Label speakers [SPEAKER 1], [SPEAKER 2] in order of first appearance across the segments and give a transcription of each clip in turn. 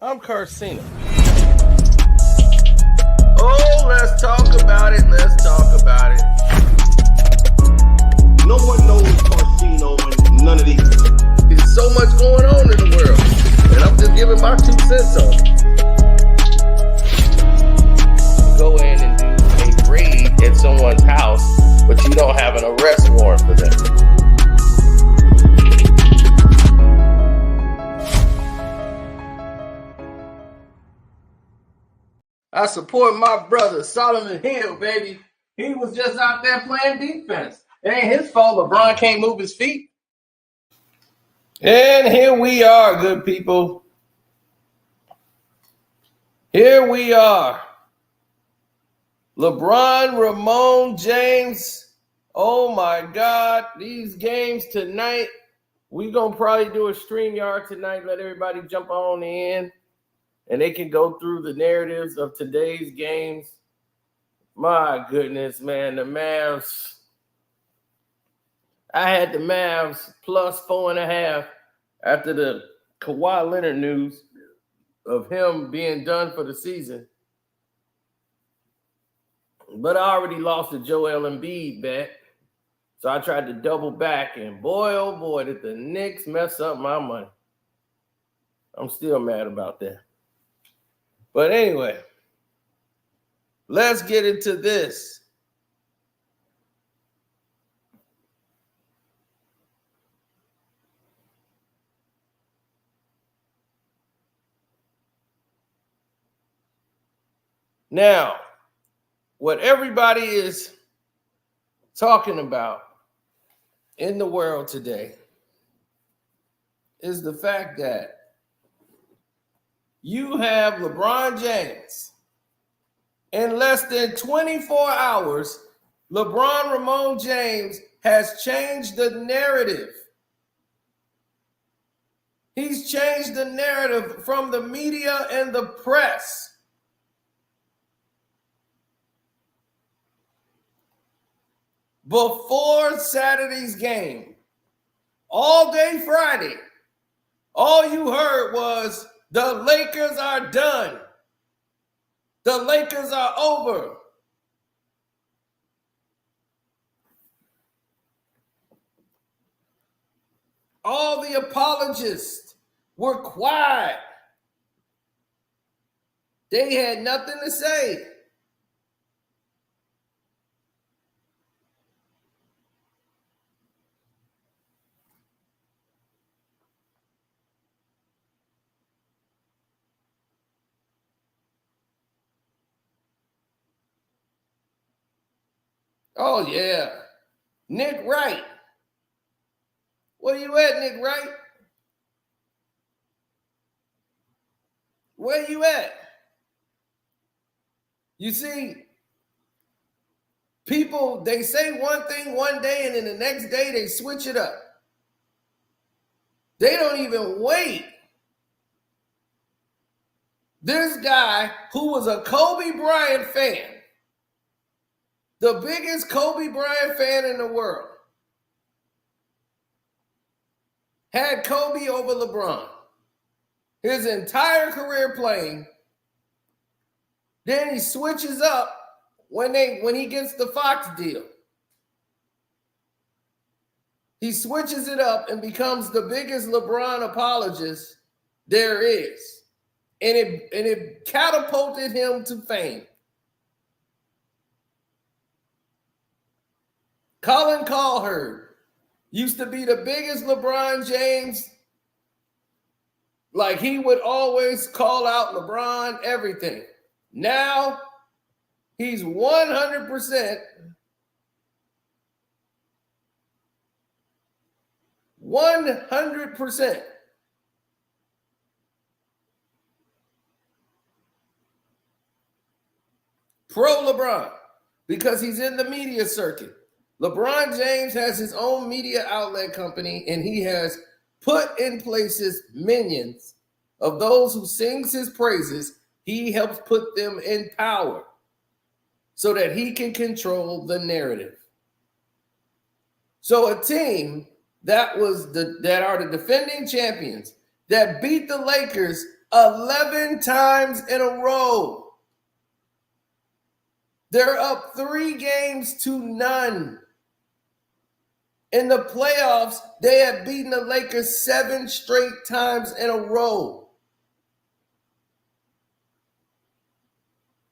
[SPEAKER 1] I'm Carcino. Oh, let's talk about it. Let's talk about it.
[SPEAKER 2] No one knows Carcino and none of these.
[SPEAKER 1] There's so much going on in the world, and I'm just giving my 2 cents on it. Go in and do a raid at someone's house, but you don't have an arrest warrant for them. I support my brother, Solomon Hill, baby. He was just out there playing defense. It ain't his fault LeBron can't move his feet. And here we are, good people. Here we are. Lebron James. Oh my God. These games tonight. We're going to probably do a StreamYard tonight. Let everybody jump on in. And they can go through the narratives of today's games. My goodness, man. The Mavs. I had the Mavs plus 4.5 after the Kawhi Leonard news of him being done for the season. But I already lost the Joel Embiid bet. So I tried to double back, and boy, oh boy, did the Knicks mess up my money. I'm still mad about that. But anyway, let's get into this. Now, what everybody is talking about in the world today is the fact that you have LeBron James. In less than 24 hours, LeBron James has changed the narrative. He's changed the narrative from the media and the press. Before Saturday's game, all day Friday, all you heard was the Lakers are done. The Lakers are over. All the apologists were quiet. They had nothing to say. Oh, yeah. Nick Wright. Where you at, Nick Wright? Where you at? You see, people, they say one thing one day and then the next day they switch it up. They don't even wait. This guy who was a Kobe Bryant fan, the biggest Kobe Bryant fan in the world, had Kobe over LeBron his entire career playing. Then he switches up when he gets the Fox deal. He switches it up and becomes the biggest LeBron apologist there is. And it catapulted him to fame. Colin Cowherd used to be the biggest LeBron James. Like, he would always call out LeBron, everything. Now, he's 100%. 100% pro LeBron because he's in the media circuit. LeBron James has his own media outlet company, and he has put in places minions of those who sings his praises. He helps put them in power so that he can control the narrative. So a team that are the defending champions that beat the Lakers 11 times in a row. They're up 3-0. In the playoffs, they have beaten the Lakers 7 straight times in a row.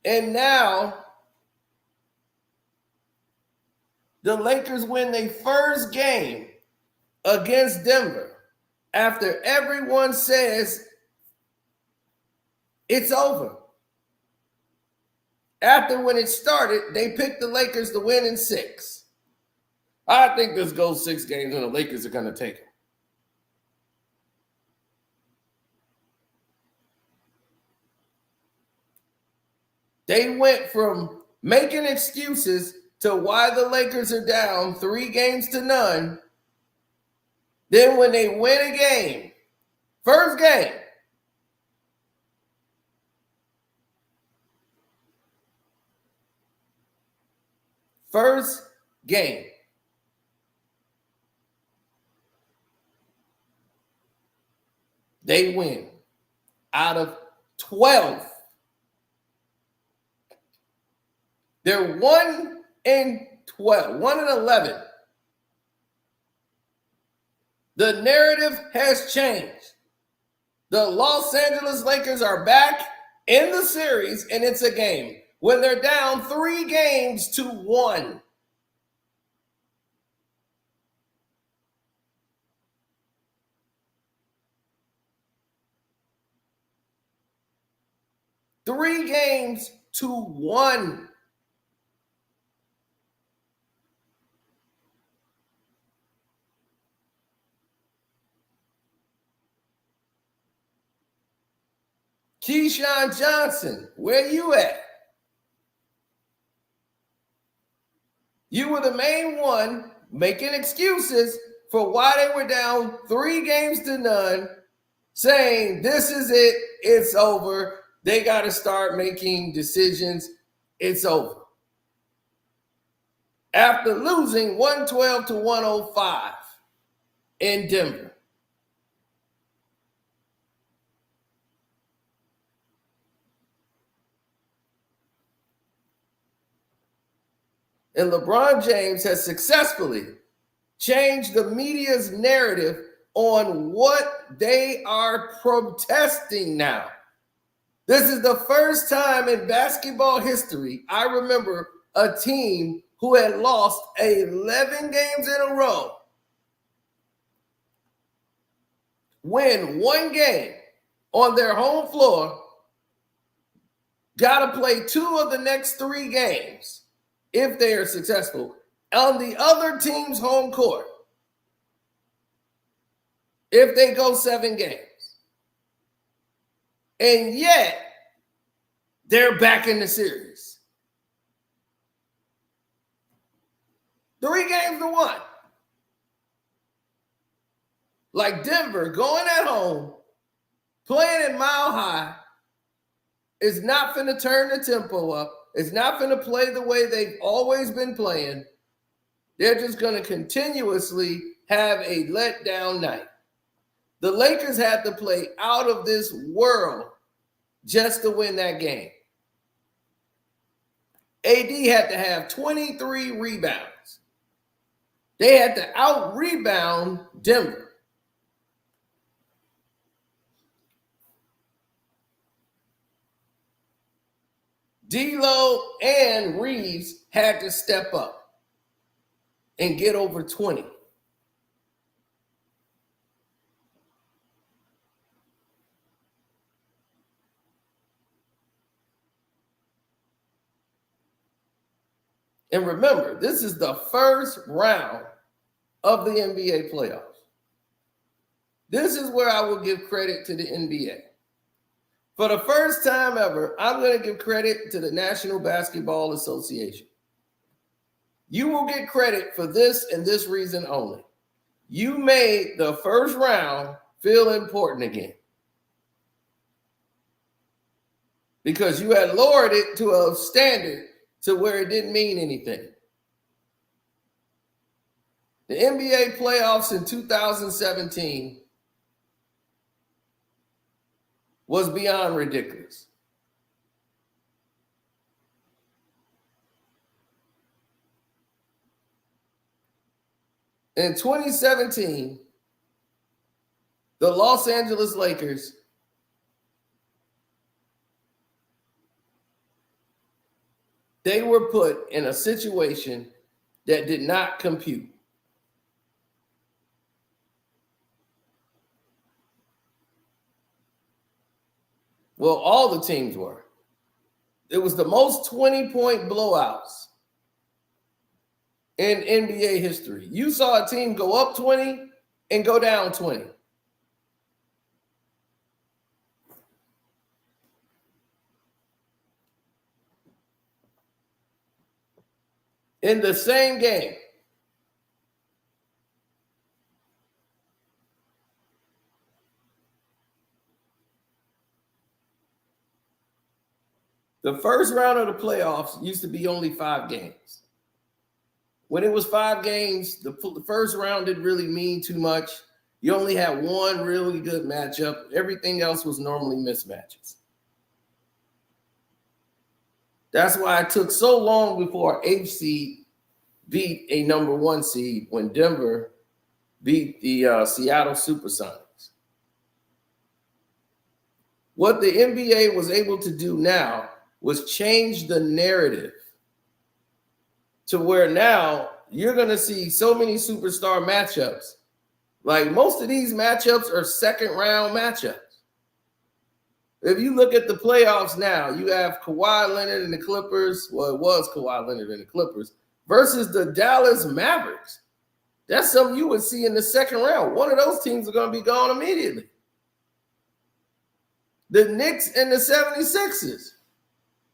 [SPEAKER 1] And now, the Lakers win their first game against Denver after everyone says it's over. After when it started, they picked the Lakers to win in 6. I think this goes 6 games and the Lakers are going to take it. They went from making excuses to why the Lakers are down 3-0. Then when they win a game, first game, they win out of 12. They're 1-12, 1-11. The narrative has changed. The Los Angeles Lakers are back in the series, and it's a game when they're down 3-1. Three games to 1. Keyshawn Johnson, where you at? You were the main one making excuses for why they were down 3-0, saying this is it, it's over. They got to start making decisions. It's over. After losing 112-105 in Denver. And LeBron James has successfully changed the media's narrative on what they are protesting now. This is the first time in basketball history I remember a team who had lost 11 games in a row win one game on their home floor, got to play 2 of the next 3 games if they are successful on the other team's home court if they go 7 games. And yet, they're back in the series. 3-1. Like Denver going at home, playing at Mile High, is not finna turn the tempo up. It's not finna play the way they've always been playing. They're just gonna continuously have a letdown night. The Lakers had to play out of this world just to win that game. AD had to have 23 rebounds. They had to out-rebound Denver. D'Lo and Reeves had to step up and get over 20. And remember, this is the first round of the NBA playoffs. This is where I will give credit to the NBA. For the first time ever, I'm going to give credit to the National Basketball Association. You will get credit for this and this reason only. You made the first round feel important again. Because you had lowered it to a standard to where it didn't mean anything. The NBA playoffs in 2017 was beyond ridiculous. In 2017, the Los Angeles Lakers they were put in a situation that did not compute. Well, all the teams were. It was the most 20-point blowouts in NBA history. You saw a team go up 20 and go down 20. In the same game. The first round of the playoffs used to be only 5 games. When it was 5 games, the first round didn't really mean too much. You only had one really good matchup. Everything else was normally mismatches. That's why it took so long before an 8th seed beat a number 1 seed when Denver beat the Seattle Supersonics. What the NBA was able to do now was change the narrative to where now you're going to see so many superstar matchups. Like most of these matchups are second round matchups. If you look at the playoffs now, you have Kawhi Leonard and the Clippers. Well, it was Kawhi Leonard and the Clippers versus the Dallas Mavericks. That's something you would see in the second round. One of those teams are going to be gone immediately. The Knicks and the 76ers.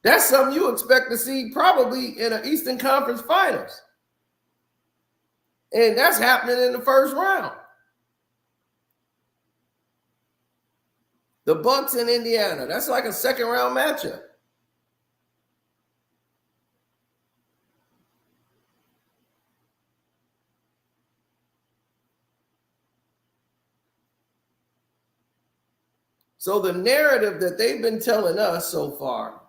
[SPEAKER 1] That's something you expect to see probably in an Eastern Conference Finals. And that's happening in the first round. The Bucks in Indiana. That's like a second round matchup. So the narrative that they've been telling us so far,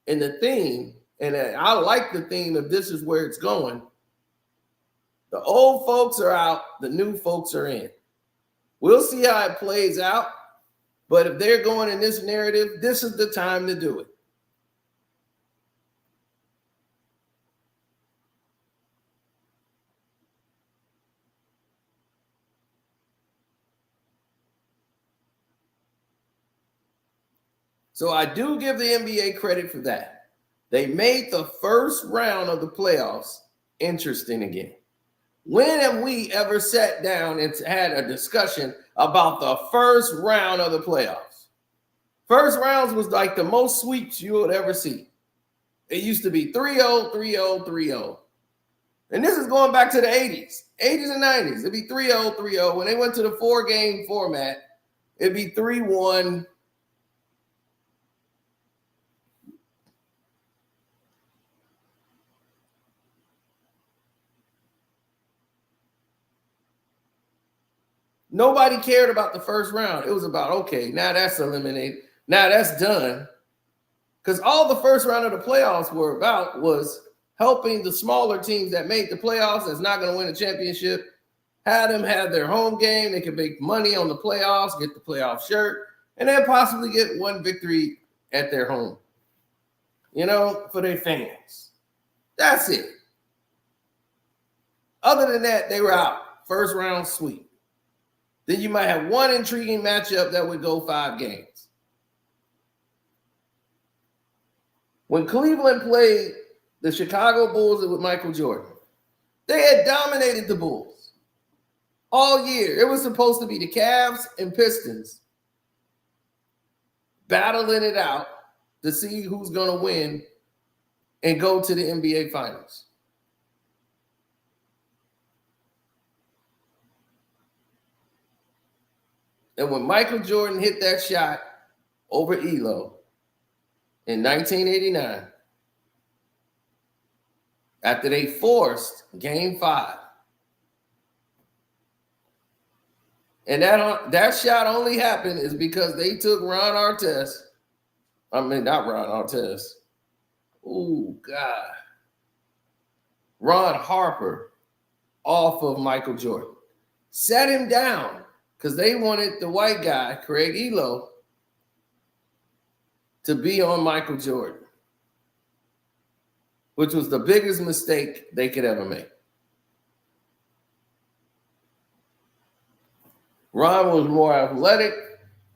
[SPEAKER 1] and the theme, and I like the theme of this is where it's going. The old folks are out, the new folks are in. We'll see how it plays out, but if they're going in this narrative, this is the time to do it. So I do give the NBA credit for that. They made the first round of the playoffs interesting again. When have we ever sat down and had a discussion about the first round of the playoffs? First rounds was like the most sweeps you would ever see. It used to be 3-0, 3-0, 3-0. And this is going back to the 80s and 90s. It'd be 3-0, 3-0. When they went to the 4-game format, it'd be 3-1. Nobody cared about the first round. It was about, okay, now that's eliminated. Now that's done. Because all the first round of the playoffs were about was helping the smaller teams that made the playoffs that's not going to win a championship, have them have their home game. They could make money on the playoffs, get the playoff shirt, and then possibly get one victory at their home, for their fans. That's it. Other than that, they were out. First round sweep. Then you might have one intriguing matchup that would go 5 games. When Cleveland played the Chicago Bulls with Michael Jordan, they had dominated the Bulls all year. It was supposed to be the Cavs and Pistons battling it out to see who's going to win and go to the NBA Finals. And when Michael Jordan hit that shot over Elo in 1989, after they forced Game 5, And that shot only happened is because they took Ron Artest. I mean, not Ron Artest. Oh, God. Ron Harper off of Michael Jordan. Set him down because they wanted the white guy, Craig Elo, to be on Michael Jordan, which was the biggest mistake they could ever make. Ron was more athletic,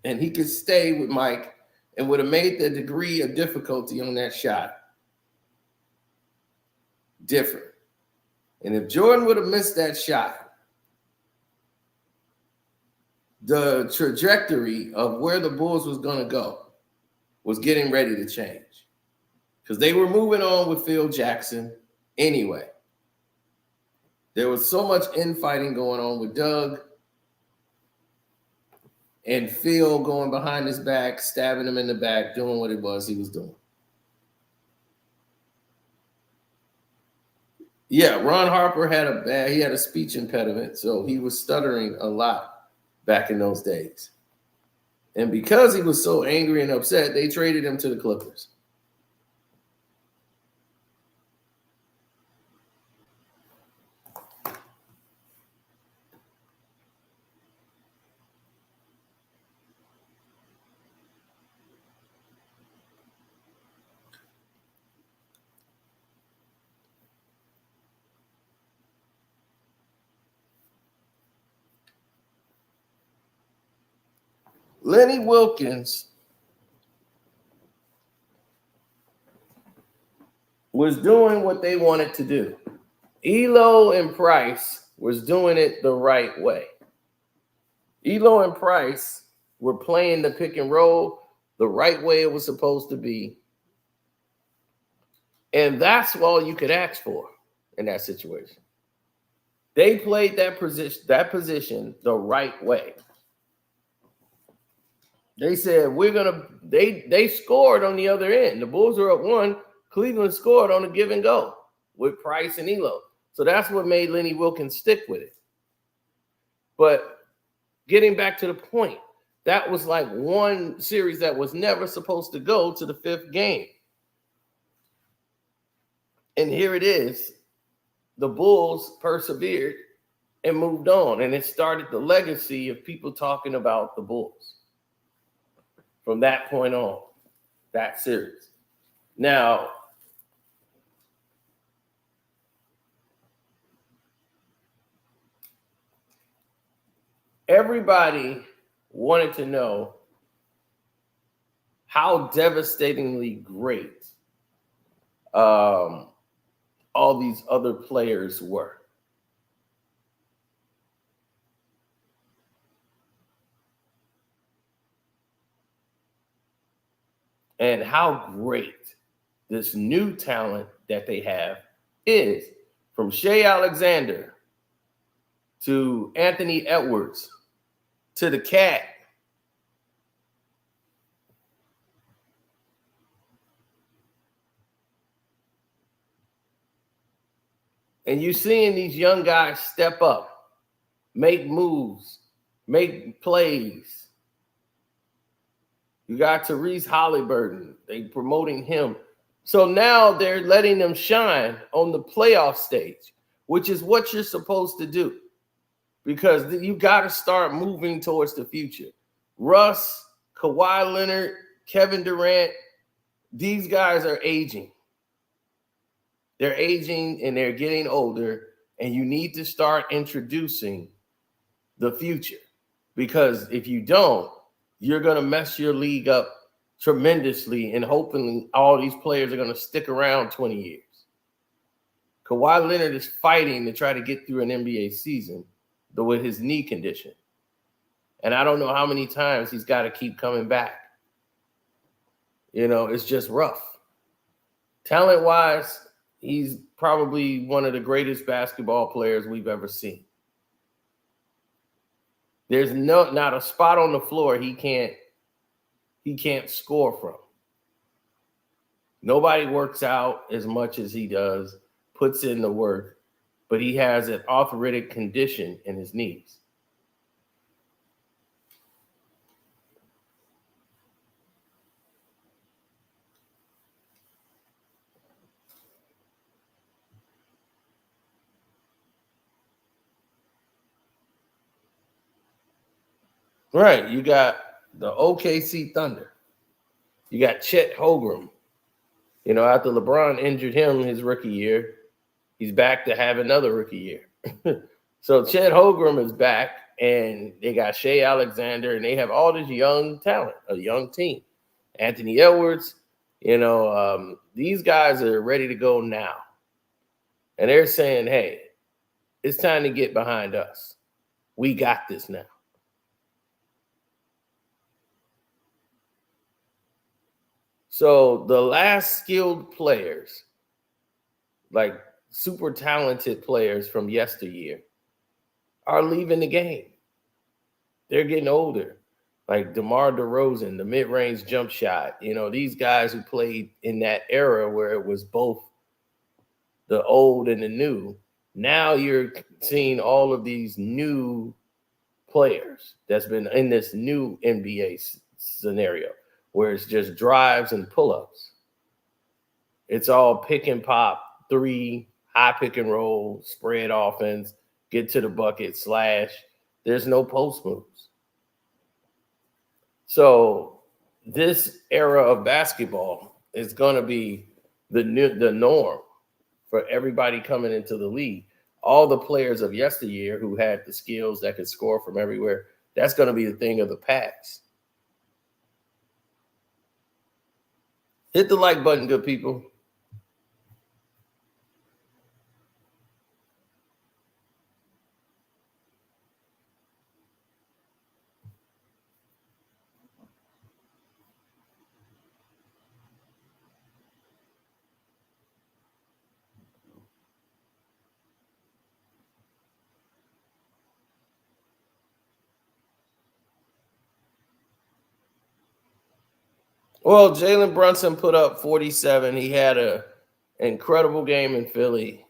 [SPEAKER 1] and he could stay with Mike and would have made the degree of difficulty on that shot different. And if Jordan would have missed that shot, the trajectory of where the Bulls was going to go was getting ready to change because they were moving on with Phil Jackson anyway. There was so much infighting going on with Doug and Phil going behind his back, stabbing him in the back, doing what it was he was doing. Yeah, Ron Harper had a speech impediment, so he was stuttering a lot back in those days. And because he was so angry and upset, they traded him to the Clippers. Lenny Wilkens was doing what they wanted to do. Elo and Price was doing it the right way. Elo and Price were playing the pick and roll the right way it was supposed to be. And that's all you could ask for in that situation. They played that position the right way. They said, they scored on the other end. The Bulls were up 1. Cleveland scored on a give and go with Price and Elo. So that's what made Lenny Wilkens stick with it. But getting back to the point, that was like one series that was never supposed to go to the 5th game. And here it is. The Bulls persevered and moved on. And it started the legacy of people talking about the Bulls. From that point on, that series. Now, everybody wanted to know how devastatingly great all these other players were. And how great this new talent that they have is, from Shea Alexander to Anthony Edwards to the Cat. And you're seeing these young guys step up, make moves, make plays. You got Tyrese Halliburton. They promoting him. So now they're letting them shine on the playoff stage, which is what you're supposed to do. Because you got to start moving towards the future. Russ, Kawhi Leonard, Kevin Durant, these guys are aging. They're aging and they're getting older, and you need to start introducing the future. Because if you don't, you're going to mess your league up tremendously, and hopefully all these players are going to stick around 20 years. Kawhi Leonard is fighting to try to get through an NBA season with his knee condition. And I don't know how many times he's got to keep coming back. You know, it's just rough. Talent-wise, he's probably one of the greatest basketball players we've ever seen. There's not a spot on the floor he can't score from. Nobody works out as much as he does, puts in the work, but he has an arthritic condition in his knees. Right. You got the OKC Thunder. You got Chet Holmgren. After LeBron injured him his rookie year, he's back to have another rookie year. So Chet Holmgren is back, and they got Shea Alexander, and they have all this young talent, a young team. Anthony Edwards, these guys are ready to go now. And they're saying, hey, it's time to get behind us. We got this now. So the last skilled players, like super talented players from yesteryear, are leaving the game. They're getting older, like DeMar DeRozan, the mid-range jump shot. These guys who played in that era where it was both the old and the new. Now you're seeing all of these new players that's been in this new NBA scenario where it's just drives and pull-ups. It's all pick and pop, three, high pick and roll, spread offense, get to the bucket, slash. There's no post moves. So this era of basketball is going to be the norm for everybody coming into the league. All the players of yesteryear who had the skills that could score from everywhere, that's going to be the thing of the past. Hit the like button, good people. Well, Jalen Brunson put up 47. He had an incredible game in Philly.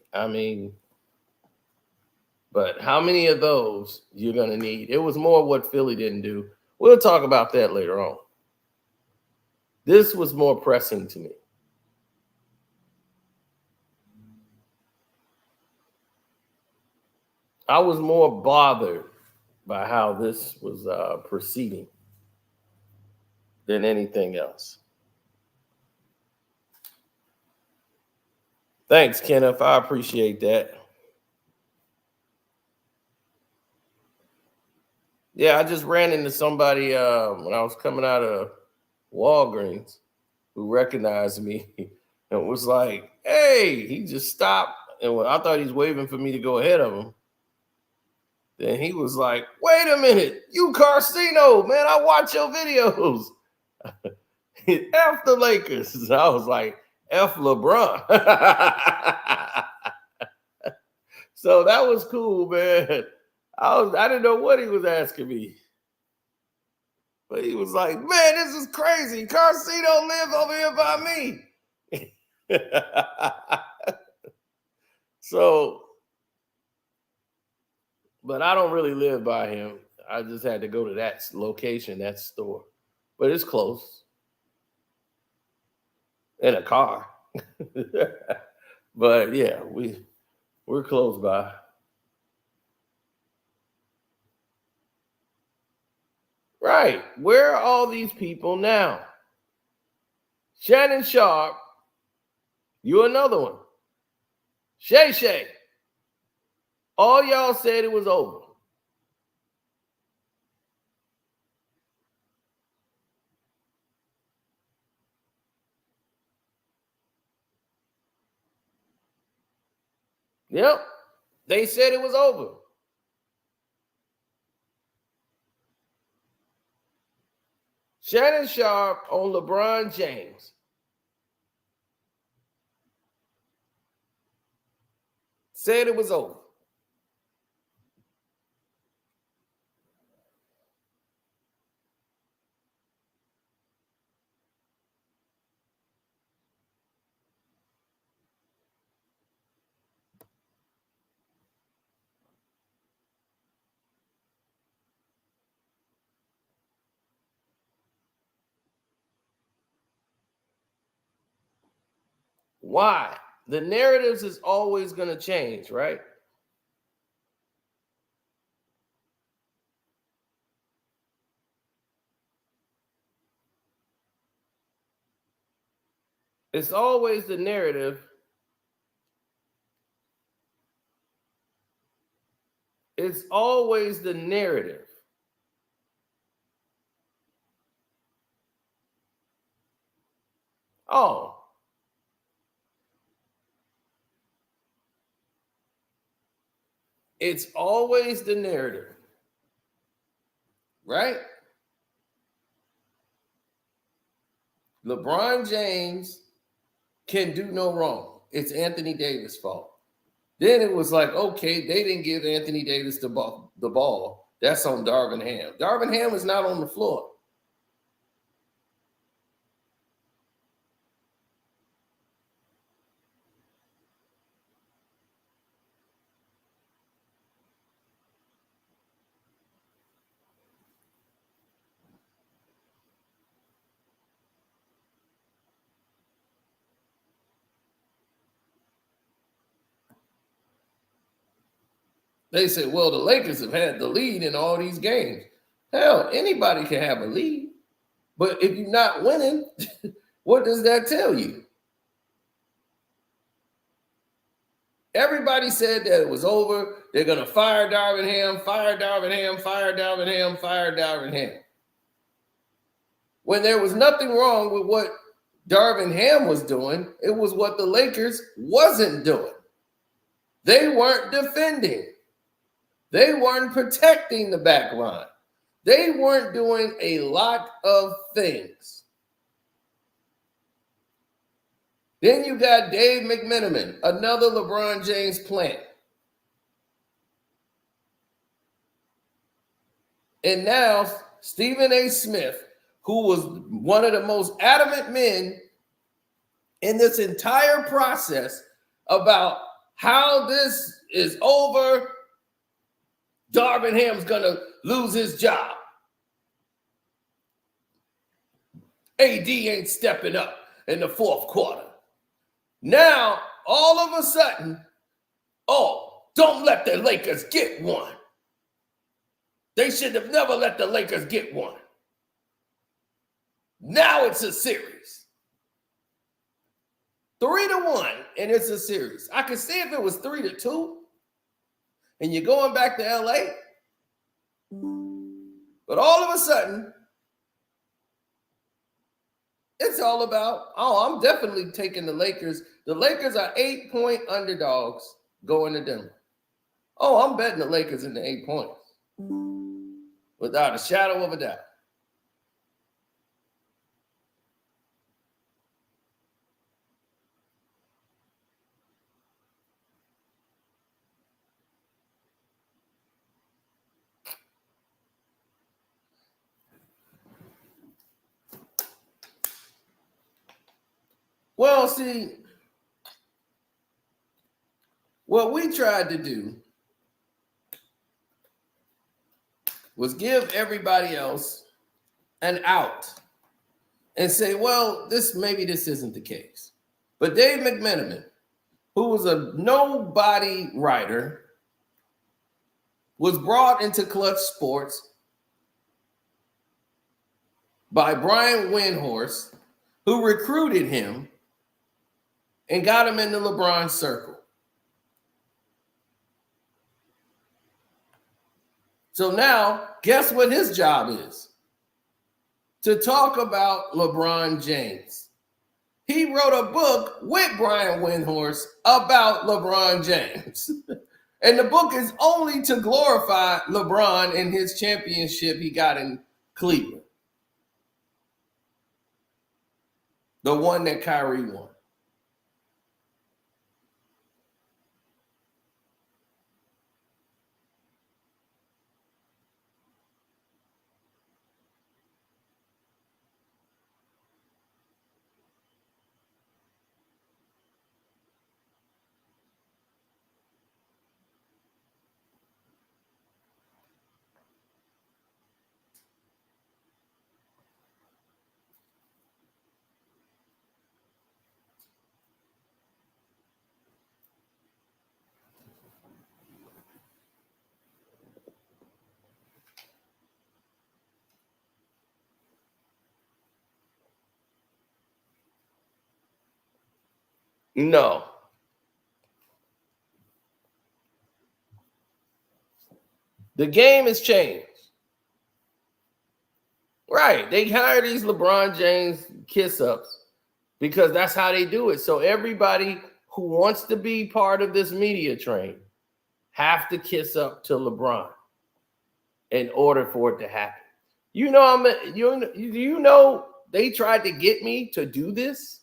[SPEAKER 1] But how many of those you're going to need? It was more what Philly didn't do. We'll talk about that later on. This was more pressing to me. I was more bothered by how this was proceeding than anything else. Thanks, Kenneth. I appreciate that. Yeah, I just ran into somebody when I was coming out of Walgreens who recognized me and was like, hey, he just stopped. And when I thought he was waving for me to go ahead of him, then he was like, wait a minute, you Carcino, man, I watch your videos. F the Lakers. I was like, F LeBron. So that was cool, man. I didn't know what he was asking me. But he was like, man, this is crazy. Carcino lives over here by me. So, but I don't really live by him. I just had to go to that location, that store. But it's close. In a car. But yeah, we're close by. Right. Where are all these people now? Shannon Sharp, you another one. Shay. All y'all said it was over. Yep. They said it was over. Shannon Sharp on LeBron James. Said it was over. Why? The narratives is always going to change, right? It's always the narrative. It's always the narrative. Oh, it's always the narrative, right? LeBron James can do no wrong. It's Anthony Davis' fault. Then it was like, okay, they didn't give Anthony Davis the ball. That's on Darvin Ham. Darvin Ham is not on the floor. They said, well, the Lakers have had the lead in all these games. Hell, anybody can have a lead. But if you're not winning, what does that tell you? Everybody said that it was over. They're going to fire Darvin Ham, fire Darvin Ham, fire Darvin Ham, fire Darvin Ham. When there was nothing wrong with what Darvin Ham was doing, it was what the Lakers wasn't doing. They weren't defending. They weren't protecting the back line. They weren't doing a lot of things. Then you got Dave McMenamin, another LeBron James plant. And now Stephen A. Smith, who was one of the most adamant men in this entire process about how this is over, Darvin Ham's going to lose his job. AD ain't stepping up in the fourth quarter. Now, all of a sudden, oh, don't let the Lakers get one. They should have never let the Lakers get one. Now it's a series. 3-1, and it's a series. I could see if it was 3-2, and you're going back to LA. But all of a sudden, it's all about, oh, I'm definitely taking the Lakers. The Lakers are 8-point underdogs going to Denver. Oh, I'm betting the Lakers in the 8 points. Without a shadow of a doubt. Well, see, what we tried to do was give everybody else an out and say, well, maybe this isn't the case. But Dave McMenamin, who was a nobody writer, was brought into Clutch Sports by Brian Windhorst, who recruited him and got him in the LeBron circle. So now, guess what his job is? To talk about LeBron James. He wrote a book with Brian Windhorst about LeBron James. And the book is only to glorify LeBron and his championship he got in Cleveland. The one that Kyrie won. No. The game has changed. Right. They hire these LeBron James kiss ups because that's how they do it. So everybody who wants to be part of this media train have to kiss up to LeBron in order for it to happen. You know, you know they tried to get me to do this.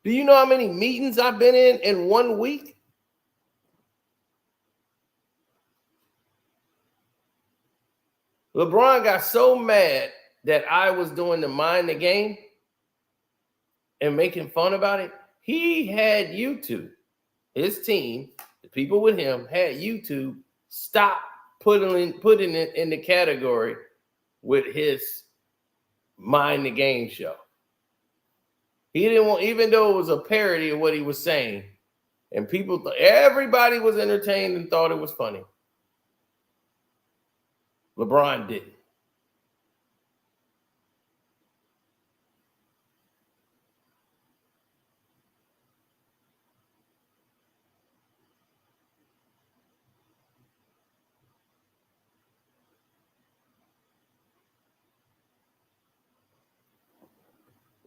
[SPEAKER 1] Do you know how many meetings I've been in 1 week? LeBron got so mad that I was doing the mind the game and making fun about it. He had YouTube, his team, the people with him had YouTube stop putting it in the category with his mind the game show. He didn't want, even though it was a parody of what he was saying, and everybody was entertained and thought it was funny. LeBron didn't.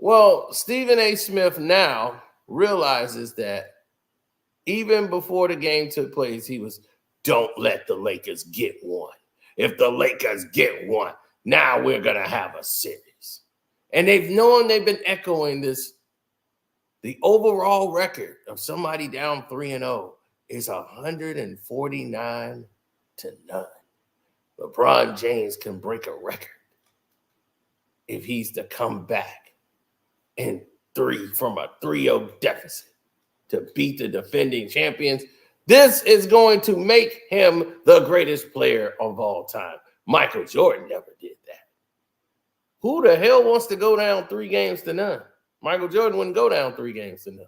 [SPEAKER 1] Well, Stephen A. Smith now realizes that even before the game took place, he was, don't let the Lakers get one. If the Lakers get one, now we're going to have a series. And they've been echoing this. The overall record of somebody down 3-0 is 149-0. LeBron James can break a record if he's to come back from a 3-0 deficit to beat the defending champions. This is going to make him the greatest player of all time. Michael Jordan never did that. Who the hell wants to go down 3-0? Michael Jordan wouldn't go down 3-0.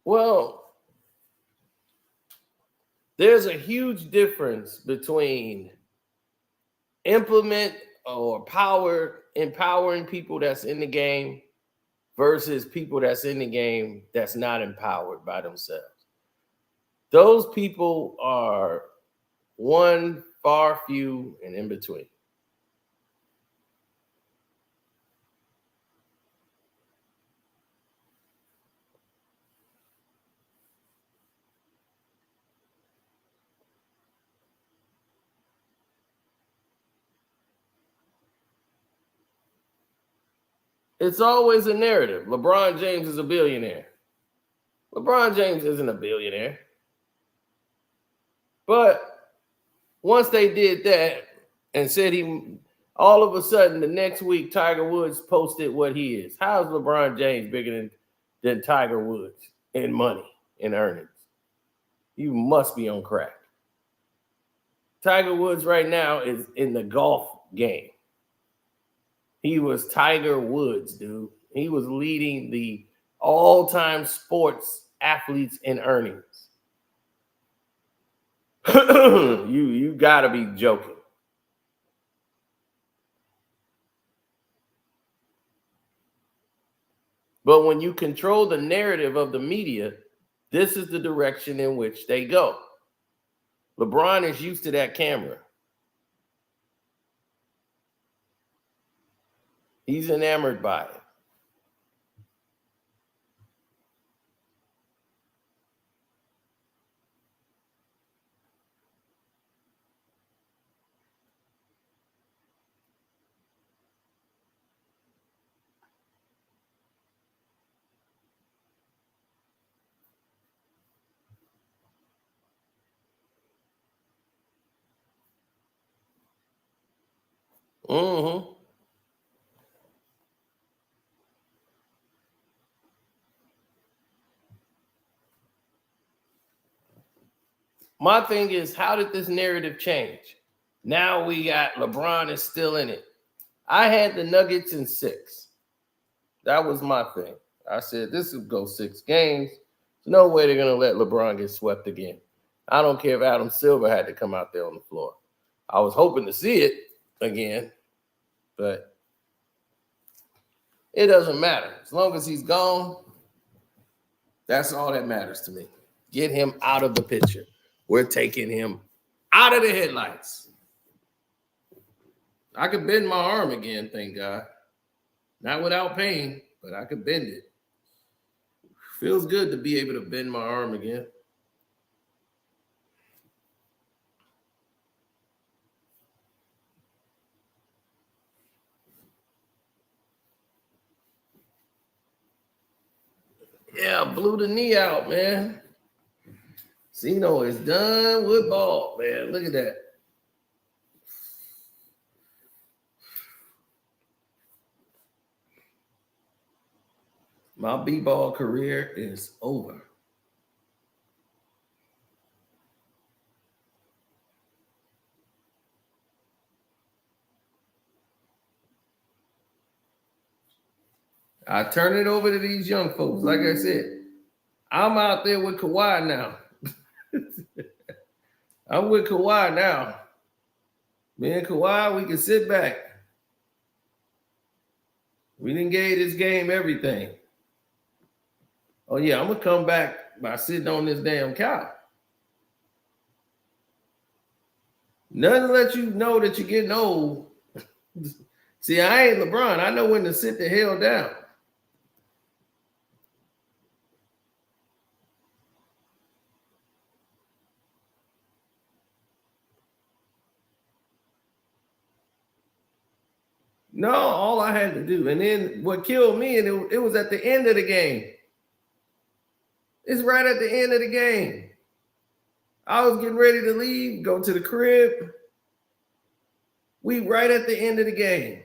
[SPEAKER 1] Well, there's a huge difference between empowering people that's in the game versus people that's in the game that's not empowered by themselves. Those people are one, far few, and in between. It's always a narrative. LeBron James is a billionaire. LeBron James isn't a billionaire. But once they did that and said all of a sudden the next week Tiger Woods posted what he is. How is LeBron James bigger than Tiger Woods in money and earnings? You must be on crack. Tiger Woods right now is in the golf game. He was Tiger Woods, dude. He was leading the all-time sports athletes in earnings. You gotta be joking. But when you control the narrative of the media, this is the direction in which they go. LeBron is used to that camera. He's enamored by it. Mm-hmm. My thing is, how did this narrative change? Now we got LeBron is still in it. I had the Nuggets in 6. That was my thing. I said this would go 6 games. There's no way they're gonna let LeBron get swept again. I don't care if Adam Silver had to come out there on the floor. I was hoping to see it again, but it doesn't matter. As long as he's gone, that's all that matters to me. Get him out of the picture. We're taking him out of the headlights. I could bend my arm again, thank God. Not without pain, but I could bend it. Feels good to be able to bend my arm again. Yeah, blew the knee out, man. Zeno is done with ball, man. Look at that. My b-ball career is over. I turn it over to these young folks. Like I said, I'm out there with Kawhi now. I'm with Kawhi now. Me and Kawhi, we can sit back. We didn't give this game everything. Oh, yeah, I'm going to come back by sitting on this damn couch. Nothing to let you know that you're getting old. See, I ain't LeBron. I know when to sit the hell down. No, all I had to do. And then what killed me, and it was at the end of the game. It's right at the end of the game. I was getting ready to leave, go to the crib. We right at the end of the game.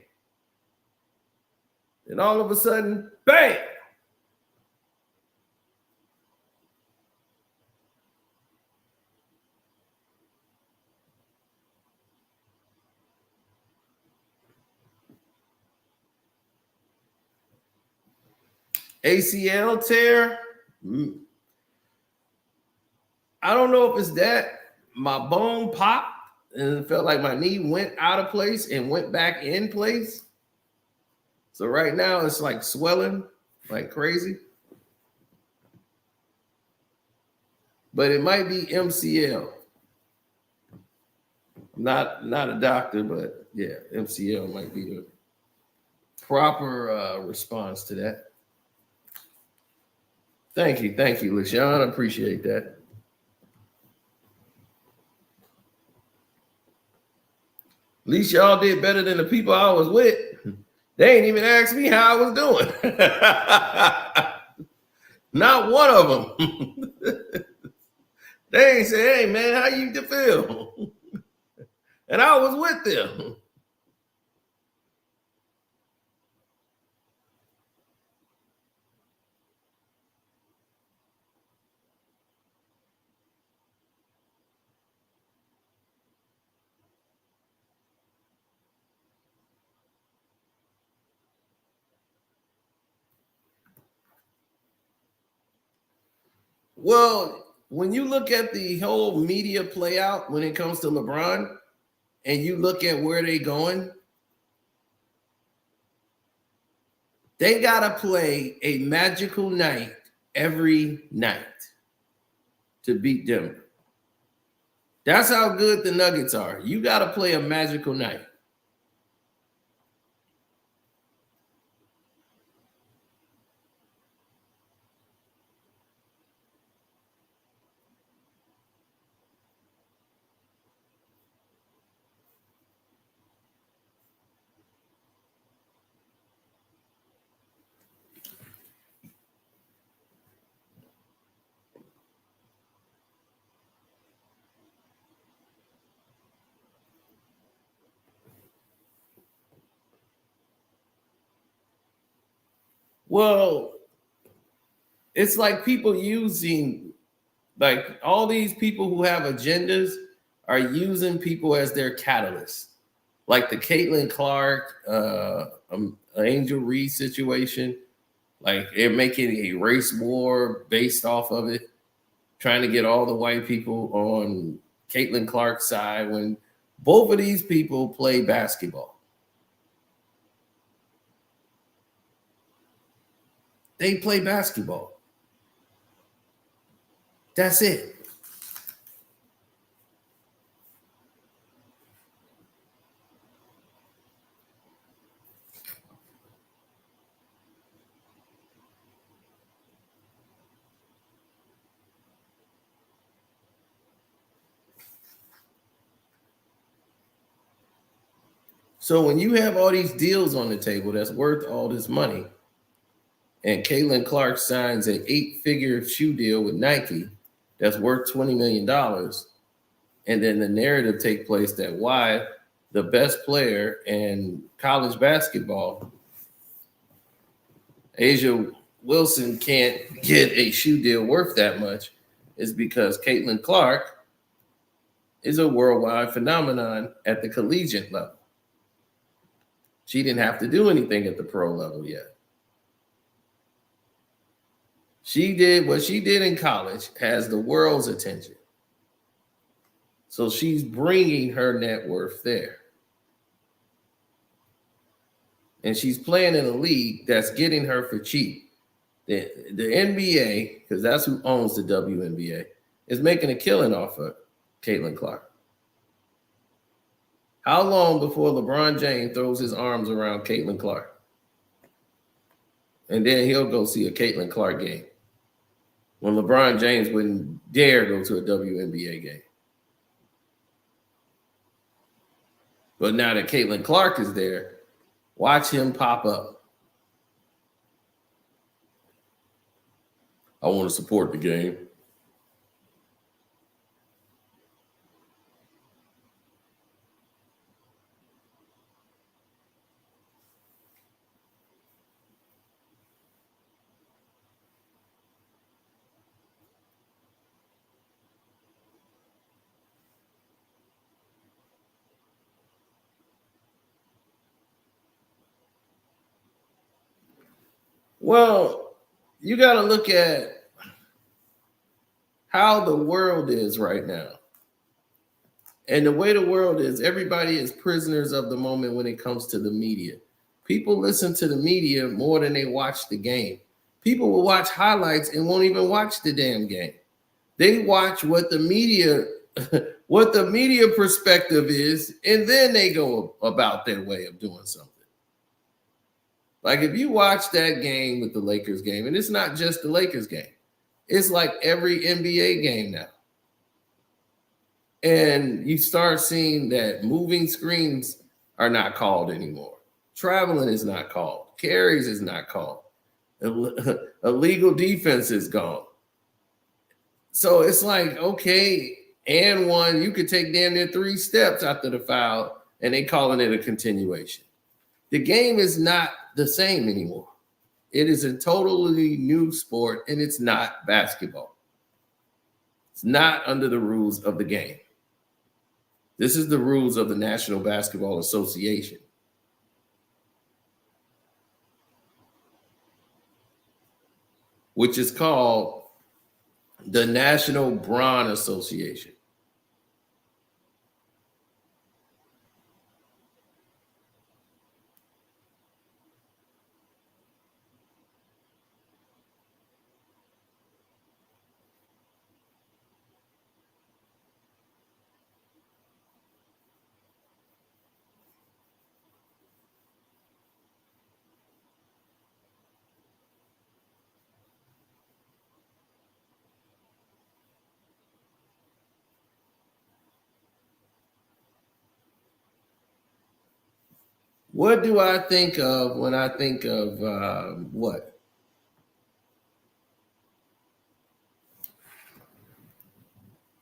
[SPEAKER 1] And all of a sudden, bang! ACL tear. I don't know if it's that. My bone popped and it felt like my knee went out of place and went back in place. So right now it's like swelling like crazy. But it might be MCL. Not a doctor, but yeah, MCL might be the proper response to that. Thank you, LaShawn. I appreciate that. At least y'all did better than the people I was with. They ain't even asked me how I was doing. Not one of them. They ain't say, "Hey man, how you feel?" And I was with them. Well, when you look at the whole media play out when it comes to LeBron, and you look at where they're going, they gotta play a magical night every night to beat Denver. That's how good the Nuggets are. You gotta play a magical night. Well, it's like people using, like all these people who have agendas are using people as their catalysts. Like the Caitlin Clark, Angel Reed situation. Like they're making a race war based off of it, trying to get all the white people on Caitlin Clark's side when both of these people play basketball. They play basketball. That's it. So when you have all these deals on the table that's worth all this money, and Caitlin Clark signs an 8-figure shoe deal with Nike that's worth $20 million, and then the narrative take place that why the best player in college basketball, Asia Wilson, can't get a shoe deal worth that much is because Caitlin Clark is a worldwide phenomenon at the collegiate level. She didn't have to do anything at the pro level yet. She did what she did in college, has the world's attention. So she's bringing her net worth there. And she's playing in a league that's getting her for cheap. The NBA, because that's who owns the WNBA, is making a killing off of Caitlin Clark. How long before LeBron James throws his arms around Caitlin Clark? And then he'll go see a Caitlin Clark game when LeBron James wouldn't dare go to a WNBA game. But now that Caitlin Clark is there, watch him pop up. I want to support the game. Well, you got to look at how the world is right now. And the way the world is, everybody is prisoners of the moment when it comes to the media. People listen to the media more than they watch the game. People will watch highlights and won't even watch the damn game. They watch what the media perspective is, and then they go about their way of doing something. Like if you watch that game with the Lakers game, and it's not just the Lakers game, it's like every NBA game now. And you start seeing that moving screens are not called anymore. Traveling is not called. Carries is not called. Illegal defense is gone. So it's like, okay, and one, you could take damn near 3 steps after the foul, and they calling it a continuation. The game is not the same anymore. It is a totally new sport, and it's not basketball. It's not under the rules of the game. This is the rules of the National Basketball Association. Which is called the National Brawn Association. What do I think of when I think of what?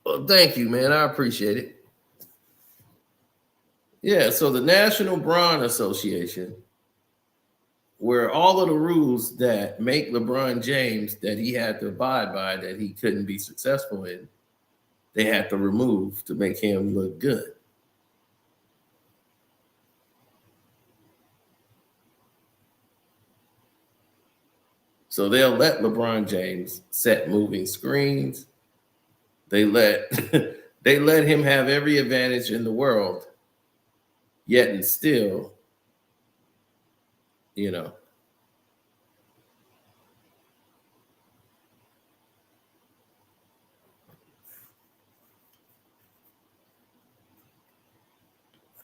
[SPEAKER 1] Well, thank you, man. I appreciate it. Yeah, so the National Brawn Association where all of the rules that make LeBron James that he had to abide by that he couldn't be successful in, they had to remove to make him look good. So they'll let LeBron James set moving screens. They let they let him have every advantage in the world, yet and still, you know.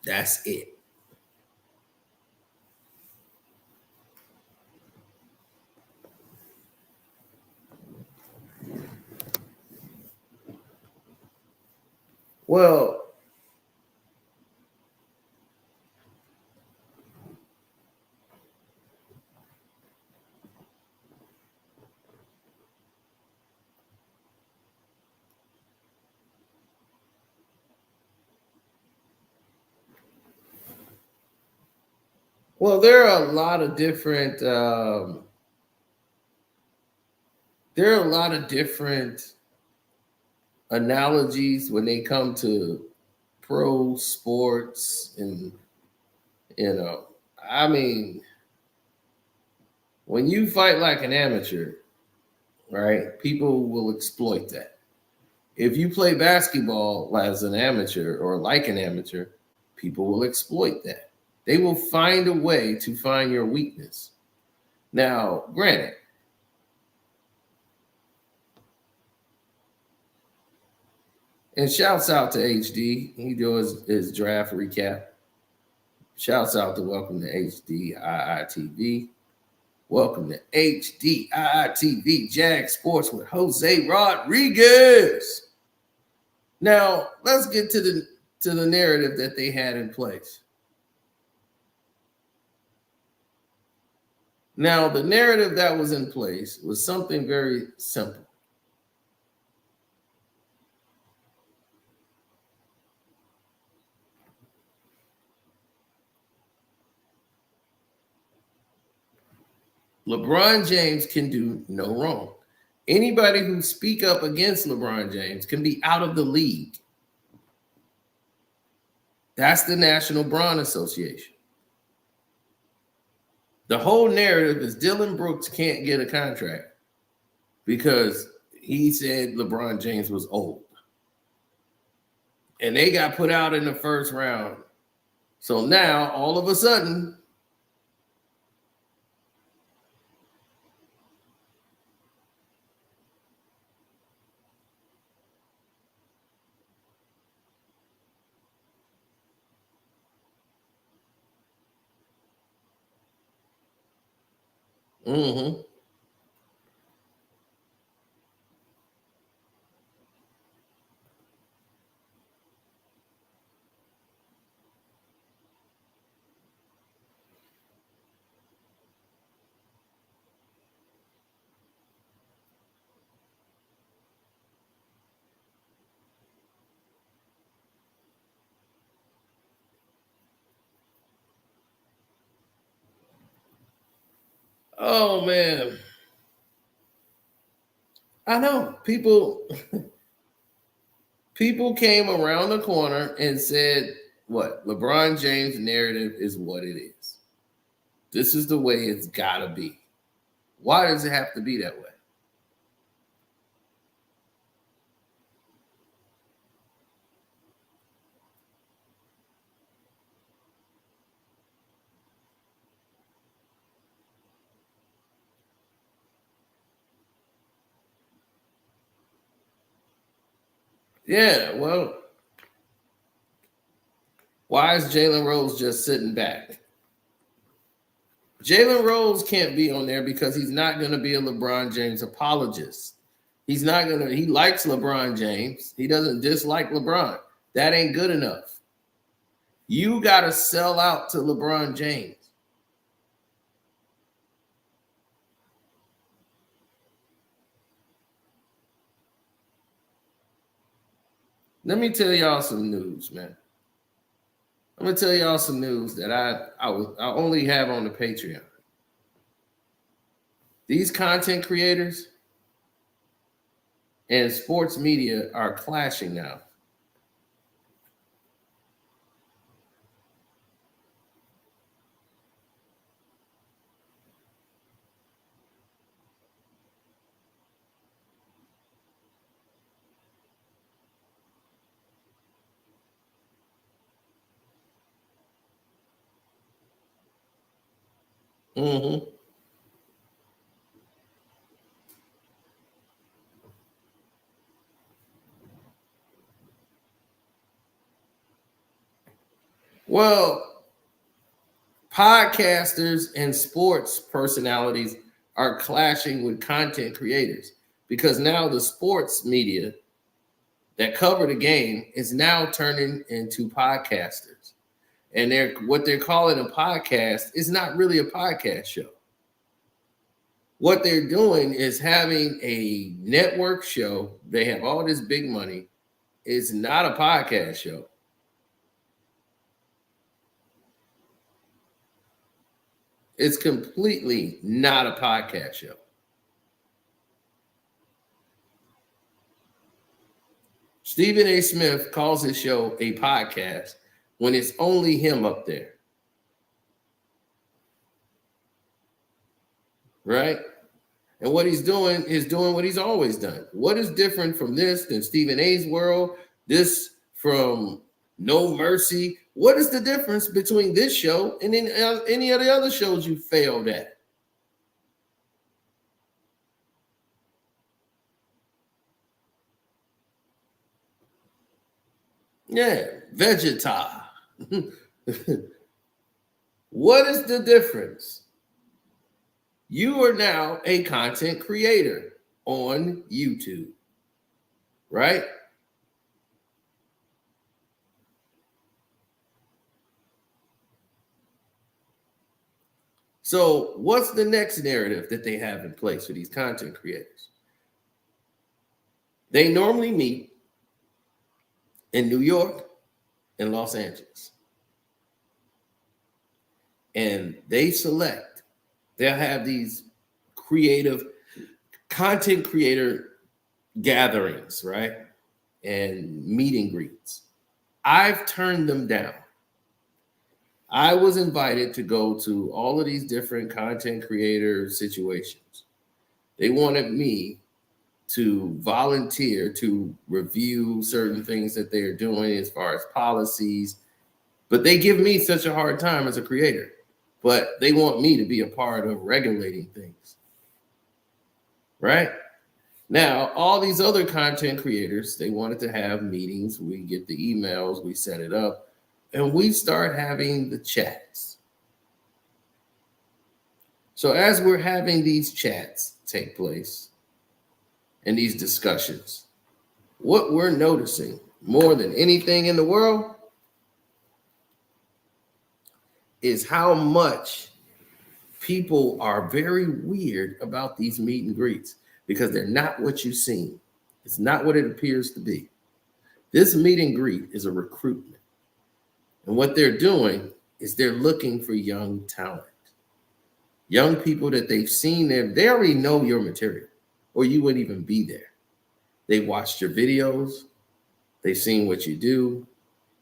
[SPEAKER 1] That's it. Well, there are a lot of different there are a lot of different analogies when they come to pro sports, and I mean, when you fight like an amateur, right, people will exploit that. If you play basketball as an amateur or like an amateur, people will exploit that. They will find a way to find your weakness. Now, granted, and shouts out to HD. He does his draft recap. Shouts out to Welcome to HDIITV. Welcome to HDIITV Jag Sports with Jose Rodriguez. Now, let's get to the narrative that they had in place. Now, the narrative that was in place was something very simple. LeBron James can do no wrong. Anybody who speak up against LeBron James can be out of the league. That's the National Brawn Association. The whole narrative is Dylan Brooks can't get a contract because he said LeBron James was old. And they got put out in the first round. So now, all of a sudden, mm-hmm. Oh man. I know. People came around the corner and said, what? LeBron James' narrative is what it is. This is the way it's gotta be. Why does it have to be that way? Yeah, well, why is Jalen Rose just sitting back? Jalen Rose can't be on there because he's not going to be a LeBron James apologist. He's not going to, he likes LeBron James. He doesn't dislike LeBron. That ain't good enough. You got to sell out to LeBron James. Let me tell y'all some news, man. I'm gonna tell y'all some news that I only have on the Patreon. These content creators and sports media are clashing now. Mm-hmm. Well, podcasters and sports personalities are clashing with content creators because now the sports media that cover the game is now turning into podcasters. And what they're calling a podcast is not really a podcast show. What they're doing is having a network show. They have all this big money. It's not a podcast show. It's completely not a podcast show. Stephen A. Smith calls his show a podcast when it's only him up there. Right? And what he's doing is doing what he's always done. What is different from this than Stephen A's world? This from No Mercy? What is the difference between this show and any of the other shows you failed at? Yeah, Vegeta. What is the difference? You are now a content creator on YouTube, right? So, what's the next narrative that they have in place for these content creators? They normally meet in New York and Los Angeles. And they'll have these creative content creator gatherings, right? And meet and greets. I've turned them down. I was invited to go to all of these different content creator situations. They wanted me to volunteer to review certain things that they're doing as far as policies, but they give me such a hard time as a creator. But they want me to be a part of regulating things, right? Now, all these other content creators, they wanted to have meetings. We get the emails, we set it up, and we start having the chats. So as we're having these chats take place and these discussions, what we're noticing more than anything in the world is how much people are very weird about these meet and greets because they're not what you see. It's not what it appears to be. This meet and greet is a recruitment. And what they're doing is they're looking for young talent. Young people that they've seen there, they already know your material, or you wouldn't even be there. They watched your videos, they've seen what you do,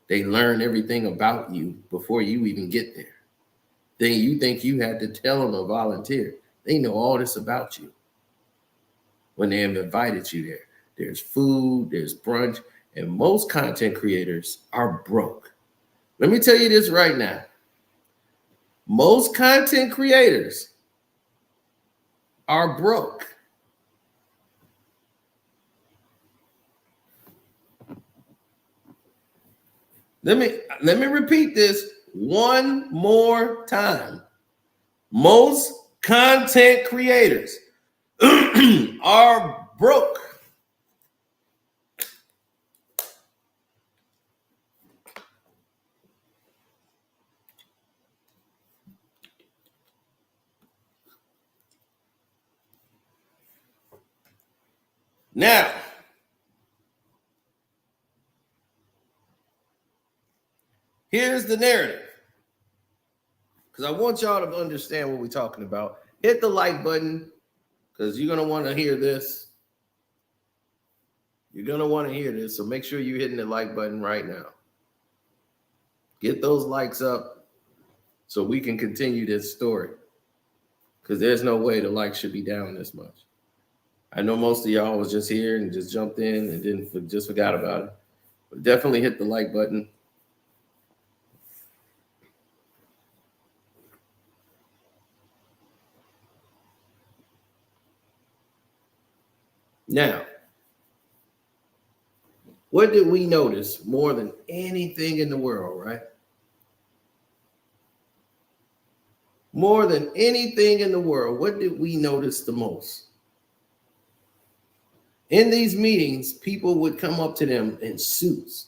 [SPEAKER 1] they learn everything about you before you even get there. Then you think you had to tell them or volunteer. They know all this about you when they have invited you there. There's food, there's brunch, and most content creators are broke. Let me tell you this right now. Most content creators are broke. Let me repeat this one more time. Most content creators are broke. Now, here's the narrative, because I want y'all to understand what we're talking about. Hit the like button, because you're going to want to hear this. You're going to want to hear this, so make sure you're hitting the like button right now. Get those likes up so we can continue this story, because there's no way the likes should be down this much. I know most of y'all was just here and just jumped in and just forgot about it. But definitely hit the like button. Now, what did we notice more than anything in the world, right? More than anything in the world, what did we notice the most? In these meetings, people would come up to them in suits,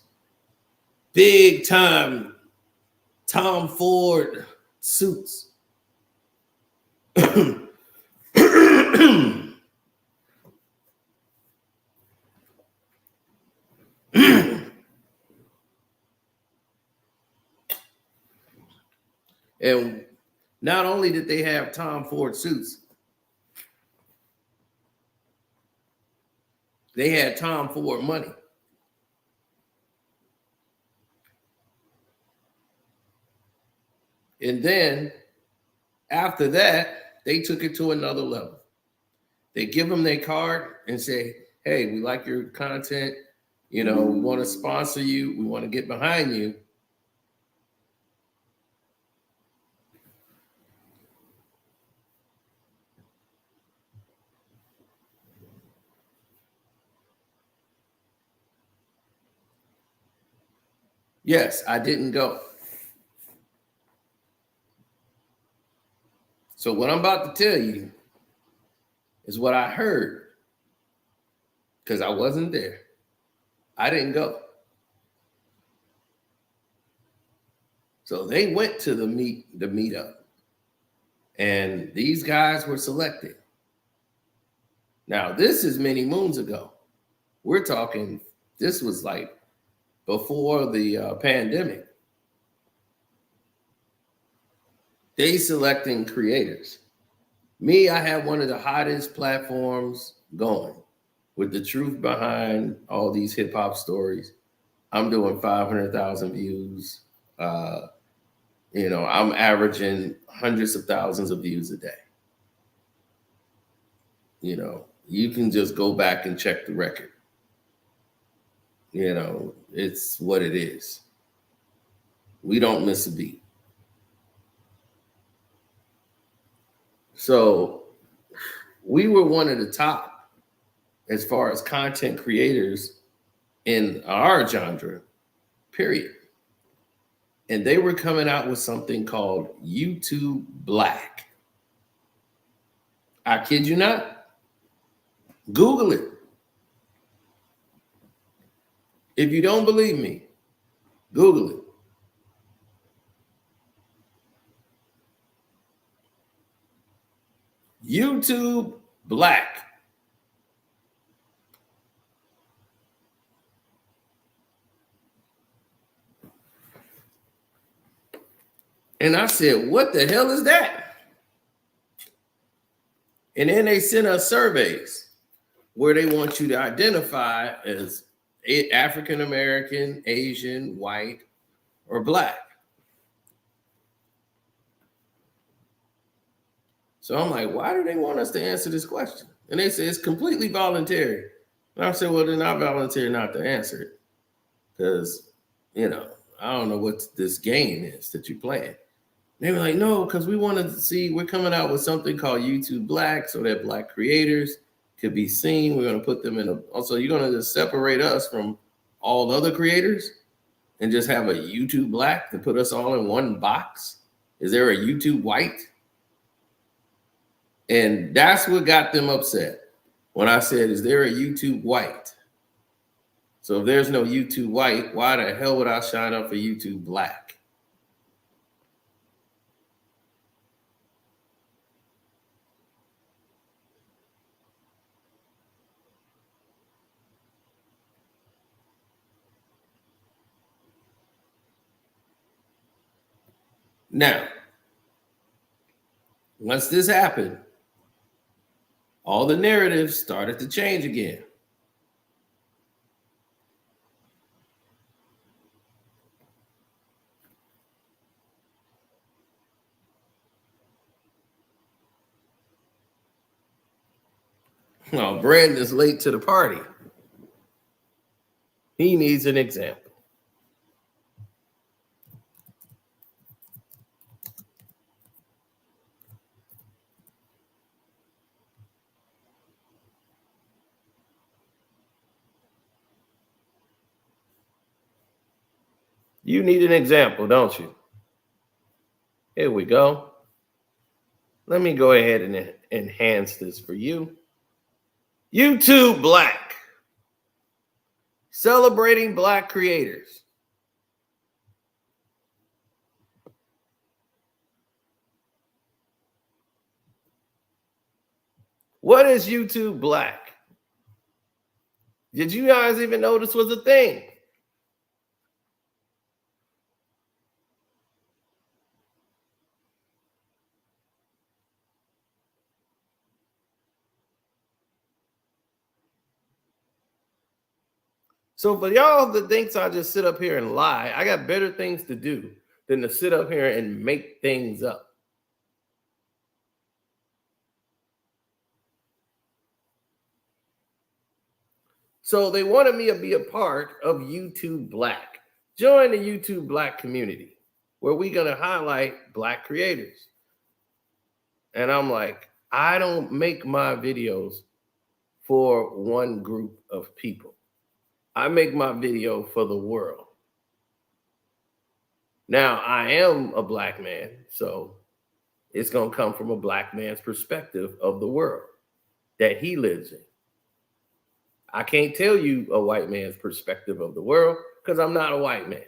[SPEAKER 1] big time Tom Ford suits. And not only did they have Tom Ford suits, they had Tom Ford money. And then after that, they took it to another level. They give them their card and say, hey, we like your content. You know, we want to sponsor you. We want to get behind you. Yes, I didn't go. So what I'm about to tell you is what I heard, because I wasn't there. I didn't go. So they went to the meetup, and these guys were selected. Now, this is many moons ago. We're talking, this was like before the pandemic. They selecting creators. Me, I had one of the hottest platforms going with the truth behind all these hip hop stories. I'm doing 500,000 views. You know, I'm averaging hundreds of thousands of views a day. You know, you can just go back and check the record. You know, it's what it is. We don't miss a beat. So we were one of the top as far as content creators in our genre, period. And they were coming out with something called YouTube Black. I kid you not. Google it. If you don't believe me, Google it. YouTube Black. And I said, what the hell is that? And then they sent us surveys where they want you to identify as African American, Asian, white, or black. So I'm like, why do they want us to answer this question? And they say it's completely voluntary. And I said, well, then I volunteer not to answer it. Because, you know, I don't know what this game is that you're playing. They were like, no, because we wanted to see, we're coming out with something called YouTube Black so that Black creators could be seen. We're going to put them in a, also, you're going to just separate us from all other creators and just have a YouTube Black to put us all in one box? Is there a YouTube White? And that's what got them upset when I said, is there a YouTube White? So if there's no YouTube White, why the hell would I sign up for YouTube Black? Now, once this happened, all the narratives started to change again. Well, Brandon's late to the party. He needs an example. You need an example, don't you? Here we go. Let me go ahead and enhance this for you. YouTube Black. Celebrating Black creators. What is YouTube Black? Did you guys even know this was a thing? So for y'all that thinks I just sit up here and lie, I got better things to do than to sit up here and make things up. So they wanted me to be a part of YouTube Black. Join the YouTube Black community where we're going to highlight Black creators. And I'm like, I don't make my videos for one group of people. I make my video for the world. Now, I am a Black man, so it's going to come from a Black man's perspective of the world that he lives in. I can't tell you a white man's perspective of the world because I'm not a white man.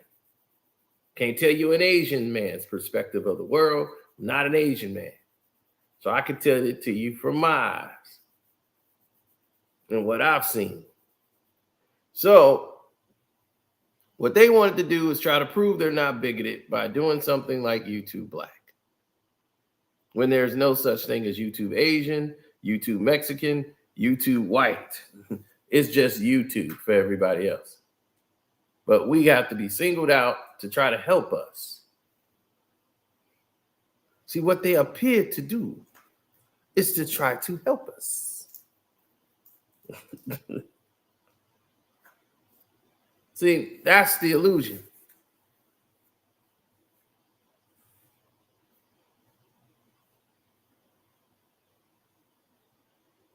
[SPEAKER 1] Can't tell you an Asian man's perspective of the world. I'm not an Asian man. So I can tell it to you from my eyes and what I've seen. So what they wanted to do is try to prove they're not bigoted by doing something like YouTube Black. When there's no such thing as YouTube Asian, YouTube Mexican, YouTube white. It's just YouTube for everybody else. But we have to be singled out to try to help us. See, what they appear to do is to try to help us. See, that's the illusion.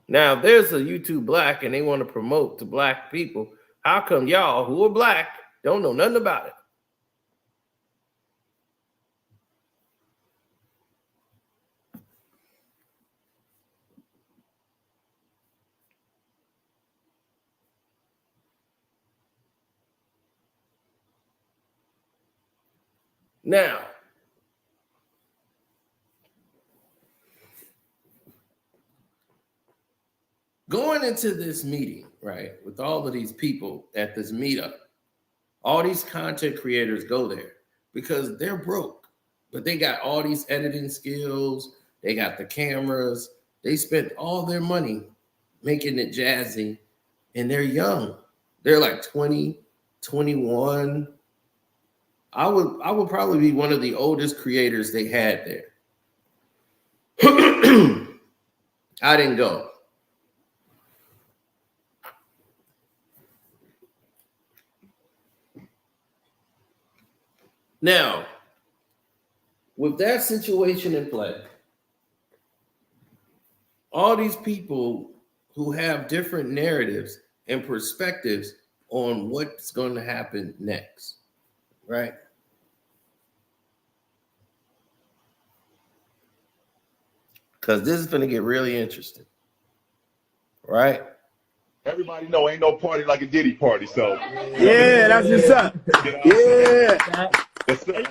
[SPEAKER 1] Now, there's a YouTube Black and they want to promote to Black people. How come y'all who are Black don't know nothing about it? Now, going into this meeting, right, with all of these people at this meetup, all these content creators go there because they're broke, but they got all these editing skills. They got the cameras. They spent all their money making it jazzy, and they're young. They're like 20, 21. I would probably be one of the oldest creators they had there. I didn't go. Now, with that situation in play, all these people who have different narratives and perspectives on what's going to happen next, right? Because this is going to get really interesting, right?
[SPEAKER 2] Everybody know ain't no party like a Diddy party, so.
[SPEAKER 3] Yeah, that's what's up. Yeah.
[SPEAKER 2] Yes, sir.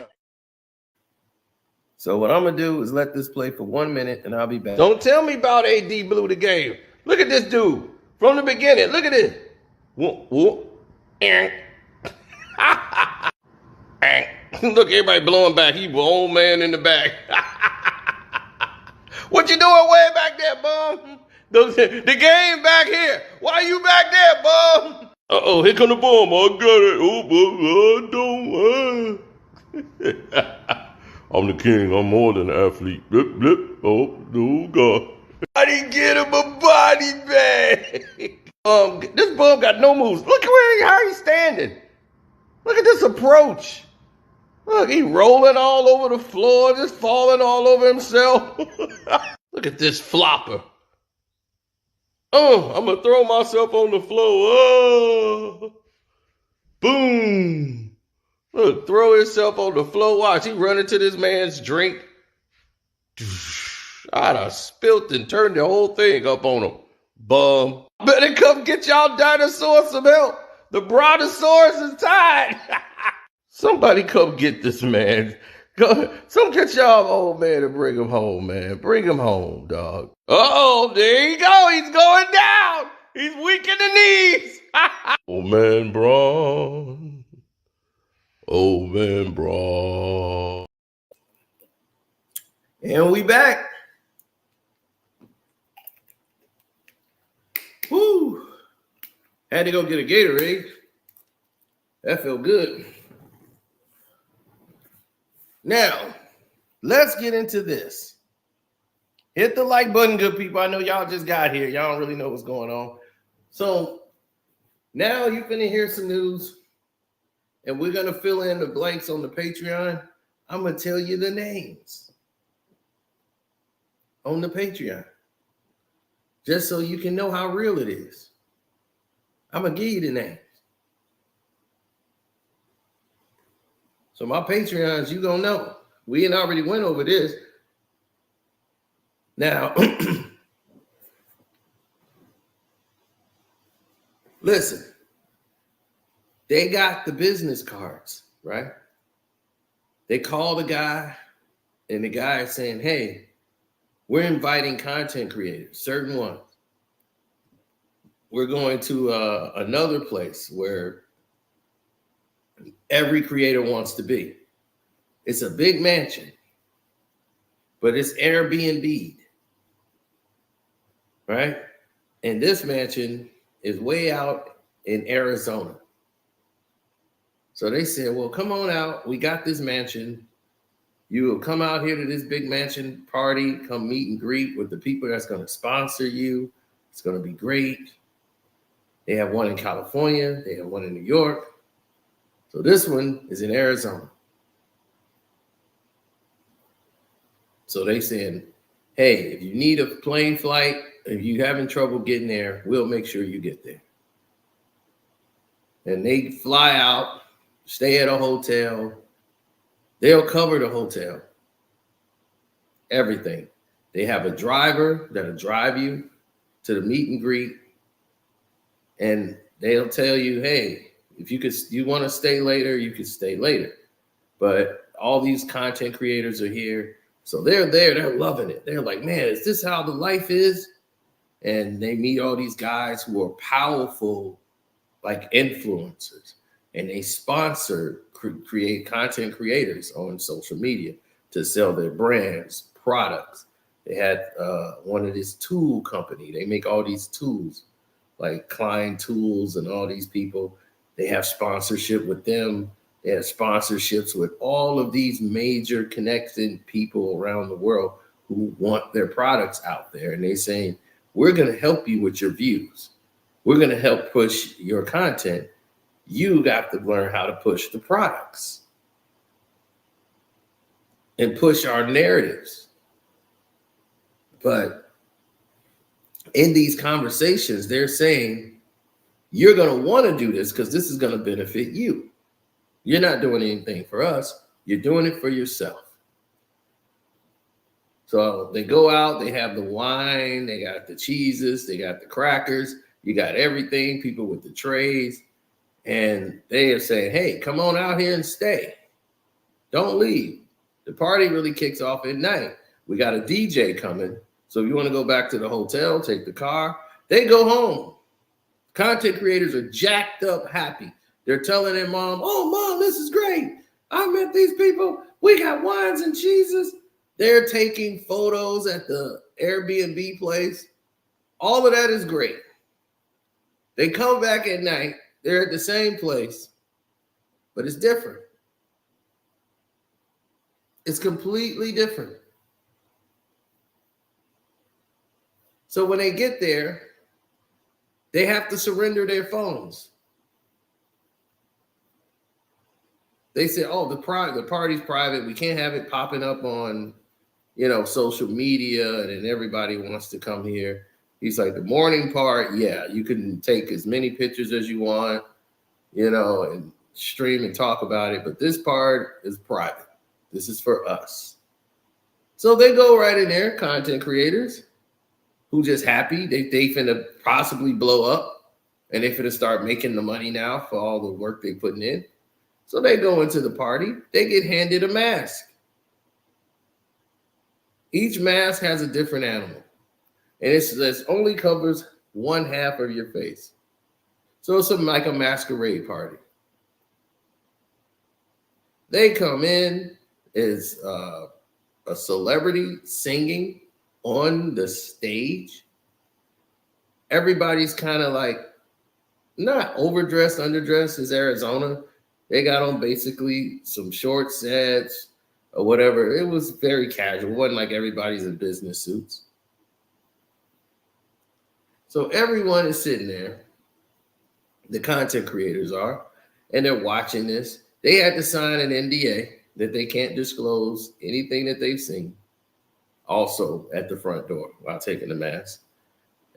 [SPEAKER 1] So what I'm going to do is let this play for 1 minute and I'll be back. Don't tell me about AD blew the game. Look at this dude from the beginning. Look at this. Whoop, whoop. Look, everybody blowing back. He was old man in the back. What you doing way back there, bum? The game back here. Why you back there, bum? Uh-oh, here come the bomb. I got it. I'm the king. I'm more than an athlete. Blip, blip. Oh, no, God. I didn't get him a body bag. This bum got no moves. Look at how he's standing. Look at this approach. Look, he rolling all over the floor, just falling all over himself. Look at this flopper. Oh, I'm going to throw myself on the floor. Oh, boom. Look, throw himself on the floor. Watch, he run into this man's drink. I'd have spilt and turned the whole thing up on him. Bum. Better come get y'all dinosaurs some help. The brontosaurus is tied. Somebody come get this man. Some get y'all old man and bring him home, man. Bring him home, dog. Uh-oh, there you go. He's going down. He's weak in the knees. Old man Braun. Old man Braun. And we back. Woo. Had to go get a Gatorade. That felt good. Now, let's get into this. Hit the like button, good people. I know y'all just got here. Y'all don't really know what's going on. So now you're finna hear some news, and we're gonna fill in the blanks on the Patreon. I'm gonna tell you the names on the Patreon, just so you can know how real it is. I'm gonna give you the names. So my Patreons, you gonna know. We ain't already went over this. Now, listen, they got the business cards, right? They call the guy, and the guy is saying, hey, we're inviting content creators, certain ones. We're going to another place where every creator wants to be. It's a big mansion, but it's Airbnb, right? And this mansion is way out in Arizona. So they said, well, come on out. We got this mansion. You will come out here to this big mansion party, come meet and greet with the people that's going to sponsor you. It's going to be great. They have one in California. They have one in New York. So this one is in Arizona. So they saying, hey, if you need a plane flight, if you're having trouble getting there, we'll make sure you get there. And they fly out, stay at a hotel. They'll cover the hotel. Everything. They have a driver that'll drive you to the meet and greet. And they'll tell you, hey, if you want to stay later, you can stay later. But all these content creators are here. So they're there, they're loving it. They're like, man, is this how the life is? And they meet all these guys who are powerful, like influencers. And they sponsor, create content creators on social media to sell their brands, products. They had one of this tool company. They make all these tools, like Klein Tools and all these people. They have sponsorship with them. They have sponsorships with all of these major connected people around the world who want their products out there. And they're saying, we're going to help you with your views. We're going to help push your content. You got to learn how to push the products and push our narratives. But in these conversations, they're saying, you're going to want to do this because this is going to benefit you. You're not doing anything for us. You're doing it for yourself. So they go out, they have the wine, they got the cheeses, they got the crackers, you got everything, people with the trays. And they are saying, hey, come on out here and stay. Don't leave. The party really kicks off at night. We got a DJ coming. So if you want to go back to the hotel, take the car, they go home. Content creators are jacked up happy. They're telling their mom, oh, mom, this is great. I met these people. We got wines and cheeses. They're taking photos at the Airbnb place. All of that is great. They come back at night. They're at the same place, but it's different. It's completely different. So when they get there, they have to surrender their phones. They say, "Oh, the party's private. We can't have it popping up on, social media, and everybody wants to come here." He's like, "The morning part, yeah, you can take as many pictures as you want, and stream and talk about it. But this part is private. This is for us." So they go right in there, content creators who just happy they finna possibly blow up, and they finna start making the money now for all the work they putting in. So they go into the party. They get handed a mask. Each mask has a different animal, and it only covers one half of your face. So it's something like a masquerade party. They come in as a celebrity singing on the stage. Everybody's kind of like not overdressed, underdressed. It's Arizona. They got on basically some short sets or whatever. It was very casual. It wasn't like everybody's in business suits. So everyone is sitting there. The content creators are, and they're watching this. They had to sign an NDA that they can't disclose anything that they've seen. Also at the front door while taking the mask.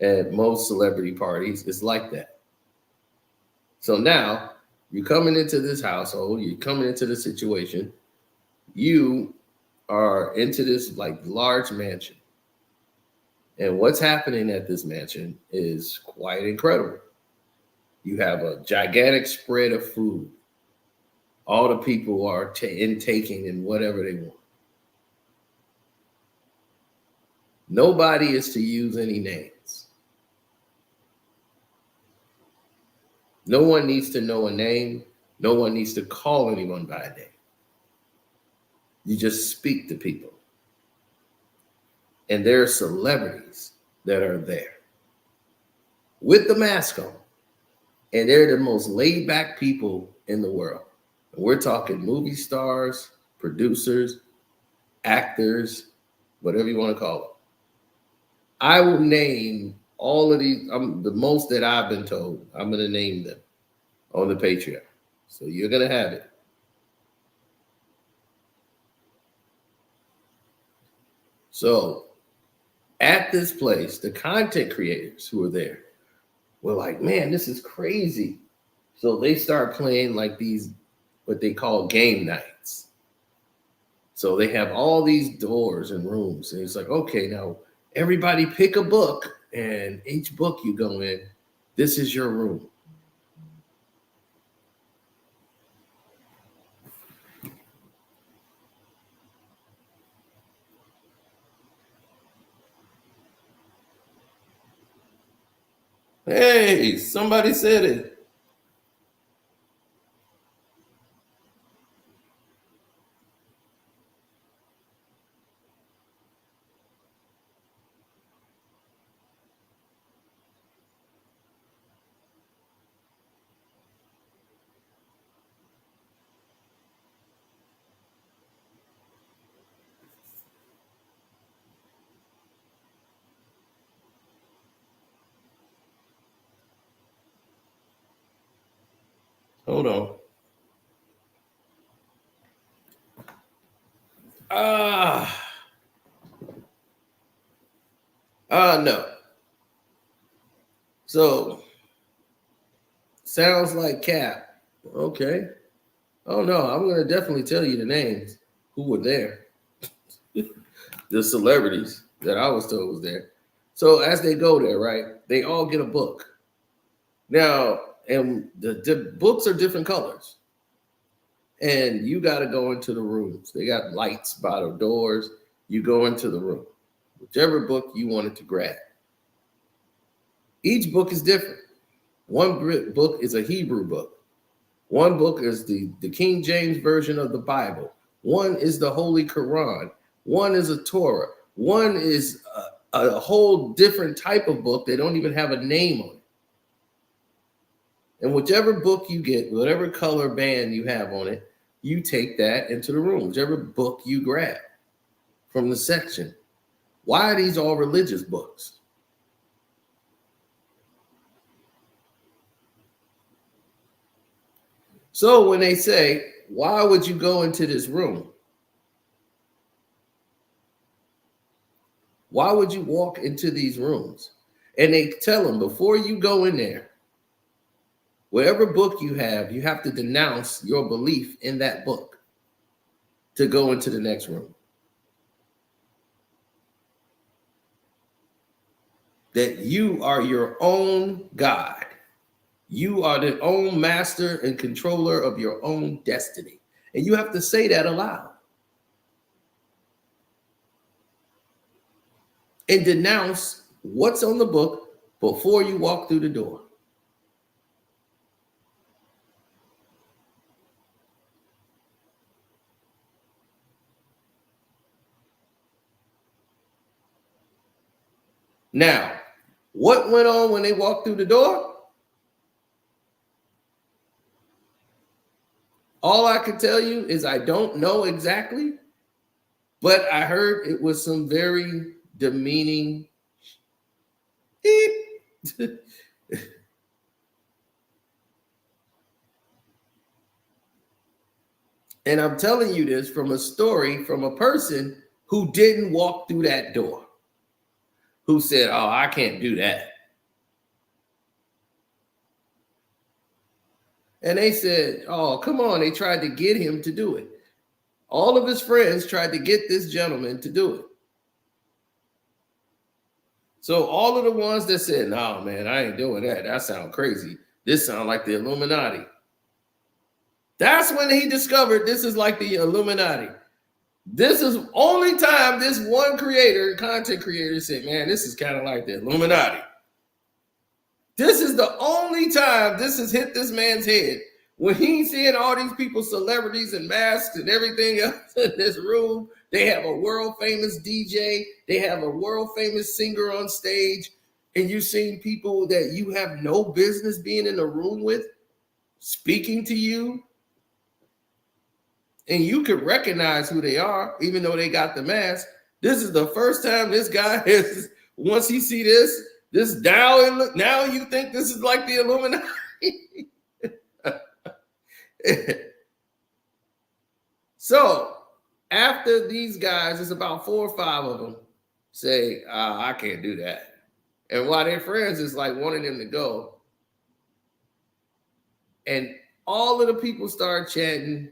[SPEAKER 1] At most celebrity parties, it's like that. So now you're coming into this household, you're coming into the situation, you are into this like large mansion. And what's happening at this mansion is quite incredible. You have a gigantic spread of food. All the people are intaking in whatever they want. Nobody is to use any names. No one needs to know a name. No one needs to call anyone by a name. You just speak to people. And there are celebrities that are there with the mask on. And they're the most laid back people in the world. And we're talking movie stars, producers, actors, whatever you want to call them. I will name all of these, the most that I've been told. I'm going to name them on the Patreon. So you're going to have it. So at this place, the content creators who are there were like, "Man, this is crazy." So they start playing like these, what they call game nights. So they have all these doors and rooms. And it's like, okay, now everybody pick a book, and each book you go in, this is your room. Hey, somebody said it. Hold on. No. So sounds like Cap. Okay. Oh no, I'm gonna definitely tell you the names who were there. The celebrities that I was told was there. So as they go there, right, they all get a book. Now, and the books are different colors. And you got to go into the rooms. They got lights by the doors. You go into the room, whichever book you wanted to grab. Each book is different. One book is a Hebrew book. One book is the King James version of the Bible. One is the Holy Quran. One is a Torah. One is a whole different type of book. They don't even have a name on it. And whichever book you get, whatever color band you have on it, you take that into the room, whichever book you grab from the section. Why are these all religious books? So when they say, why would you go into this room? Why would you walk into these rooms? And they tell them, before you go in there, whatever book you have to denounce your belief in that book to go into the next room. That you are your own God. You are the own master and controller of your own destiny. And you have to say that aloud. And denounce what's on the book before you walk through the door. Now, what went on when they walked through the door? All I can tell you is I don't know exactly, but I heard it was some very demeaning And I'm telling you this from a story from a person who didn't walk through that door, who said, oh, I can't do that. And they said, oh, come on. They tried to get him to do it. All of his friends tried to get this gentleman to do it. So all of the ones that said, no, man, I ain't doing that. That sounds crazy. This sounds like the Illuminati. That's when he discovered this is like the Illuminati. This is only time this one content creator said, man, this is kind of like the Illuminati. This is the only time this has hit this man's head. When he's seeing all these people, celebrities and masks and everything else in this room, they have a world famous DJ, they have a world famous singer on stage, and you're seeing people that you have no business being in the room with, speaking to you, and you could recognize who they are, even though they got the mask. This is the first time this guy is, once he see this down, now you think this is like the Illuminati. So after these guys, it's about 4 or 5 of them say, I can't do that. And while their friends is like wanting them to go. And all of the people start chanting,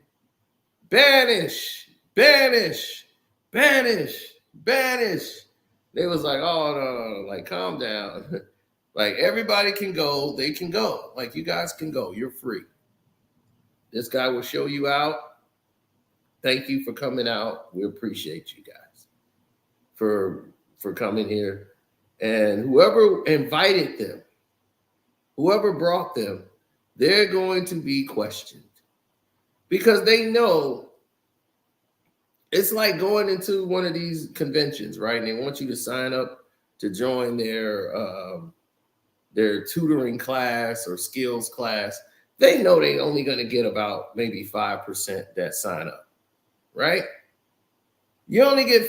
[SPEAKER 1] banish, banish, banish, banish. They was like, oh, no, like, calm down. Like, everybody can go. They can go. Like, you guys can go. You're free. This guy will show you out. Thank you for coming out. We appreciate you guys for coming here. And whoever invited them, whoever brought them, they're going to be questioned. Because they know it's like going into one of these conventions, right? And they want you to sign up to join their tutoring class or skills class. They know they're only going to get about maybe 5% that sign up, right? You're only going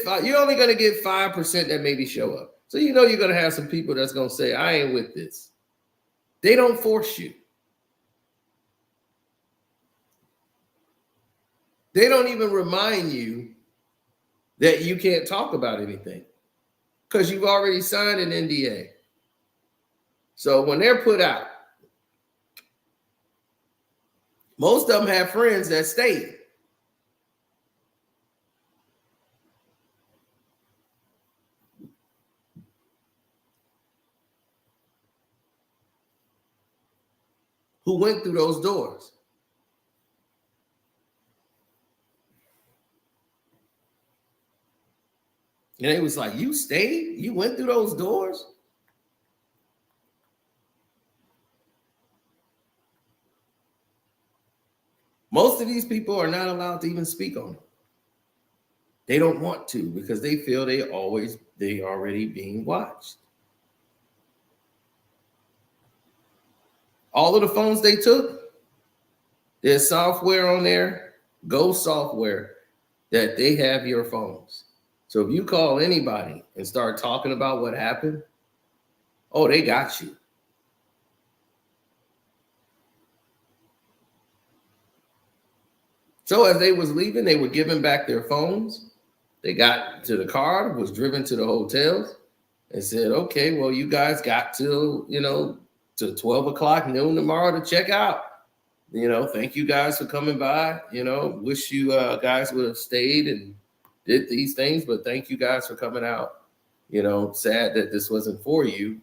[SPEAKER 1] to get 5% that maybe show up. So you know you're going to have some people that's going to say, I ain't with this. They don't force you. They don't even remind you that you can't talk about anything because you've already signed an NDA. So when they're put out, most of them have friends that stayed. Who went through those doors. And it was like, you stayed? You went through those doors? Most of these people are not allowed to even speak on it. They don't want to because they feel they already being watched. All of the phones they took, there's software on there, Go software, that they have your phones. So if you call anybody and start talking about what happened, oh, they got you. So as they was leaving, they were giving back their phones. They got to the car, was driven to the hotels, and said, okay, well, you guys got till, to 12 o'clock noon tomorrow to check out. Thank you guys for coming by. Wish you guys would have stayed and did these things, but thank you guys for coming out. Sad that this wasn't for you,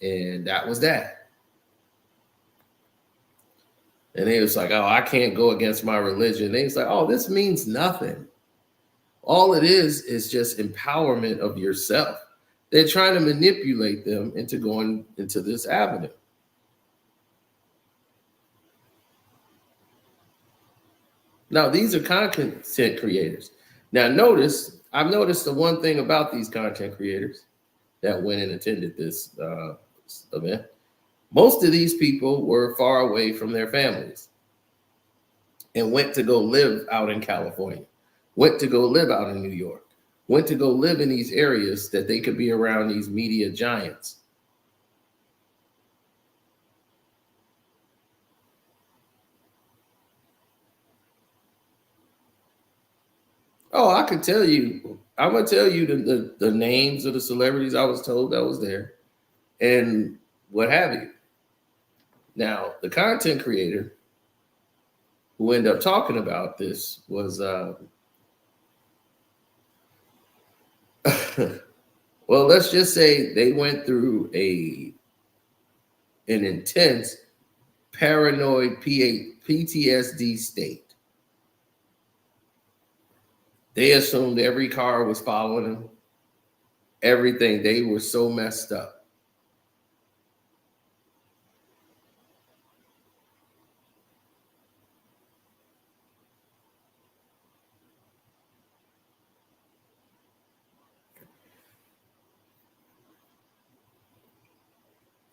[SPEAKER 1] and that was that. And he was like, oh, I can't go against my religion. And he's like, oh, this means nothing. All it is just empowerment of yourself. They're trying to manipulate them into going into this avenue. Now, these are content creators. Now, I've noticed the one thing about these content creators that went and attended this event. Most of these people were far away from their families and went to go live out in California, went to go live out in New York, went to go live in these areas that they could be around these media giants. Oh, I can tell you. I'm going to tell you the names of the celebrities I was told that was there and what have you. Now, the content creator who ended up talking about this was, well, let's just say they went through an intense paranoid PTSD state. They assumed every car was following them, everything. They were so messed up.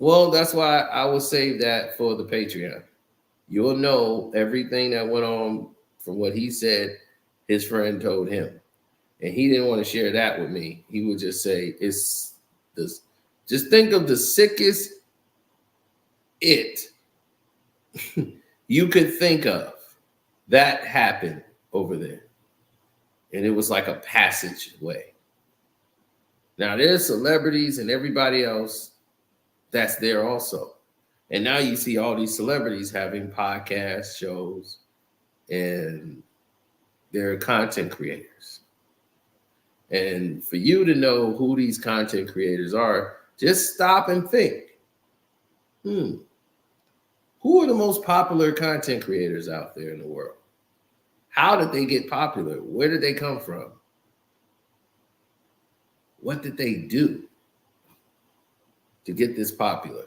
[SPEAKER 1] Well, that's why I will save that for the Patreon. You'll know everything that went on from what he said his friend told him. And he didn't want to share that with me. He would just say, it's this. Just think of the sickest you could think of that happened over there. And it was like a passageway. Now there's celebrities and everybody else that's there also. And now you see all these celebrities having podcast shows and they're content creators. And for you to know who these content creators are, just stop and think. Who are the most popular content creators out there in the world? How did they get popular? Where did they come from? What did they do to get this popular?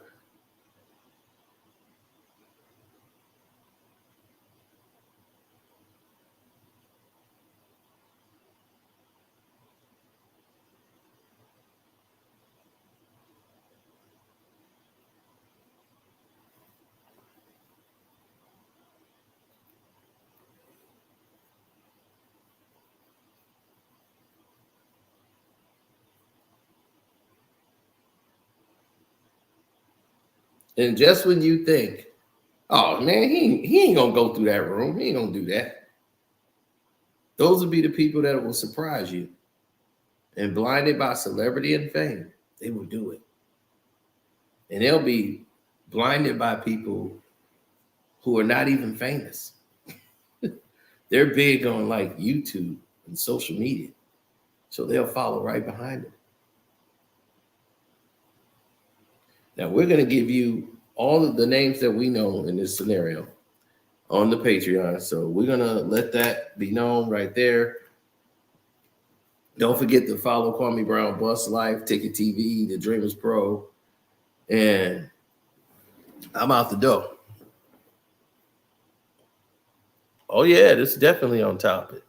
[SPEAKER 1] And just when you think, oh man, he ain't gonna go through that room. He ain't gonna do that. Those will be the people that will surprise you. And blinded by celebrity and fame, they will do it. And they'll be blinded by people who are not even famous. They're big on like YouTube and social media. So they'll follow right behind them. Now we're going to give you all of the names that we know in this scenario on the Patreon. So we're going to let that be known right there. Don't forget to follow Kwame Brown, Bus Life, Ticket TV, The Dreamers Pro. And I'm out the door. Oh, yeah, this is definitely on topic.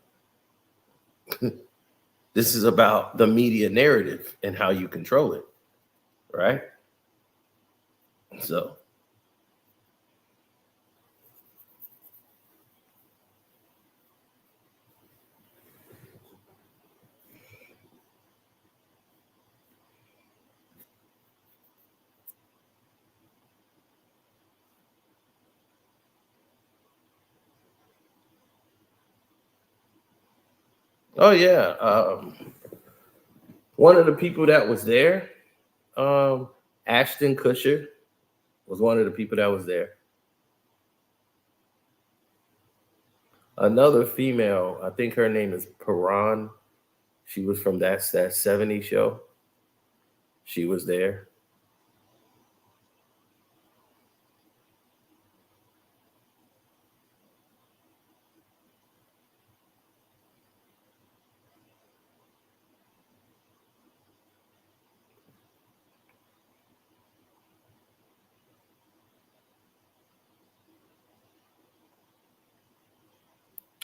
[SPEAKER 1] This is about the media narrative and how you control it, right? So. Oh yeah. One of the people that was there, Ashton Kutcher, was one of the people that was there. Another female, I think her name is Paran. She was from that 70s show. She was there.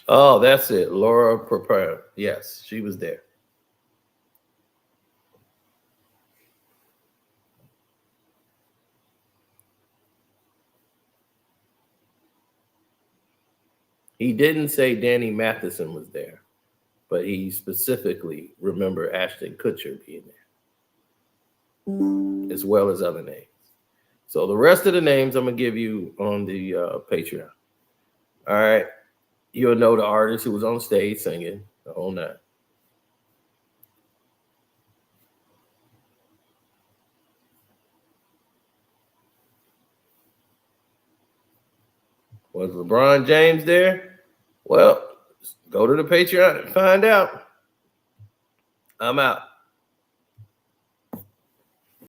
[SPEAKER 1] Oh, that's it. Laura Prepare. Yes, she was there. He didn't say Danny Matheson was there, but he specifically remembered Ashton Kutcher being there, as well as other names. So the rest of the names I'm going to give you on the Patreon. All right. You'll know the artist who was on stage singing the whole night. Was LeBron James there? Well, go to the Patreon and find out. I'm out.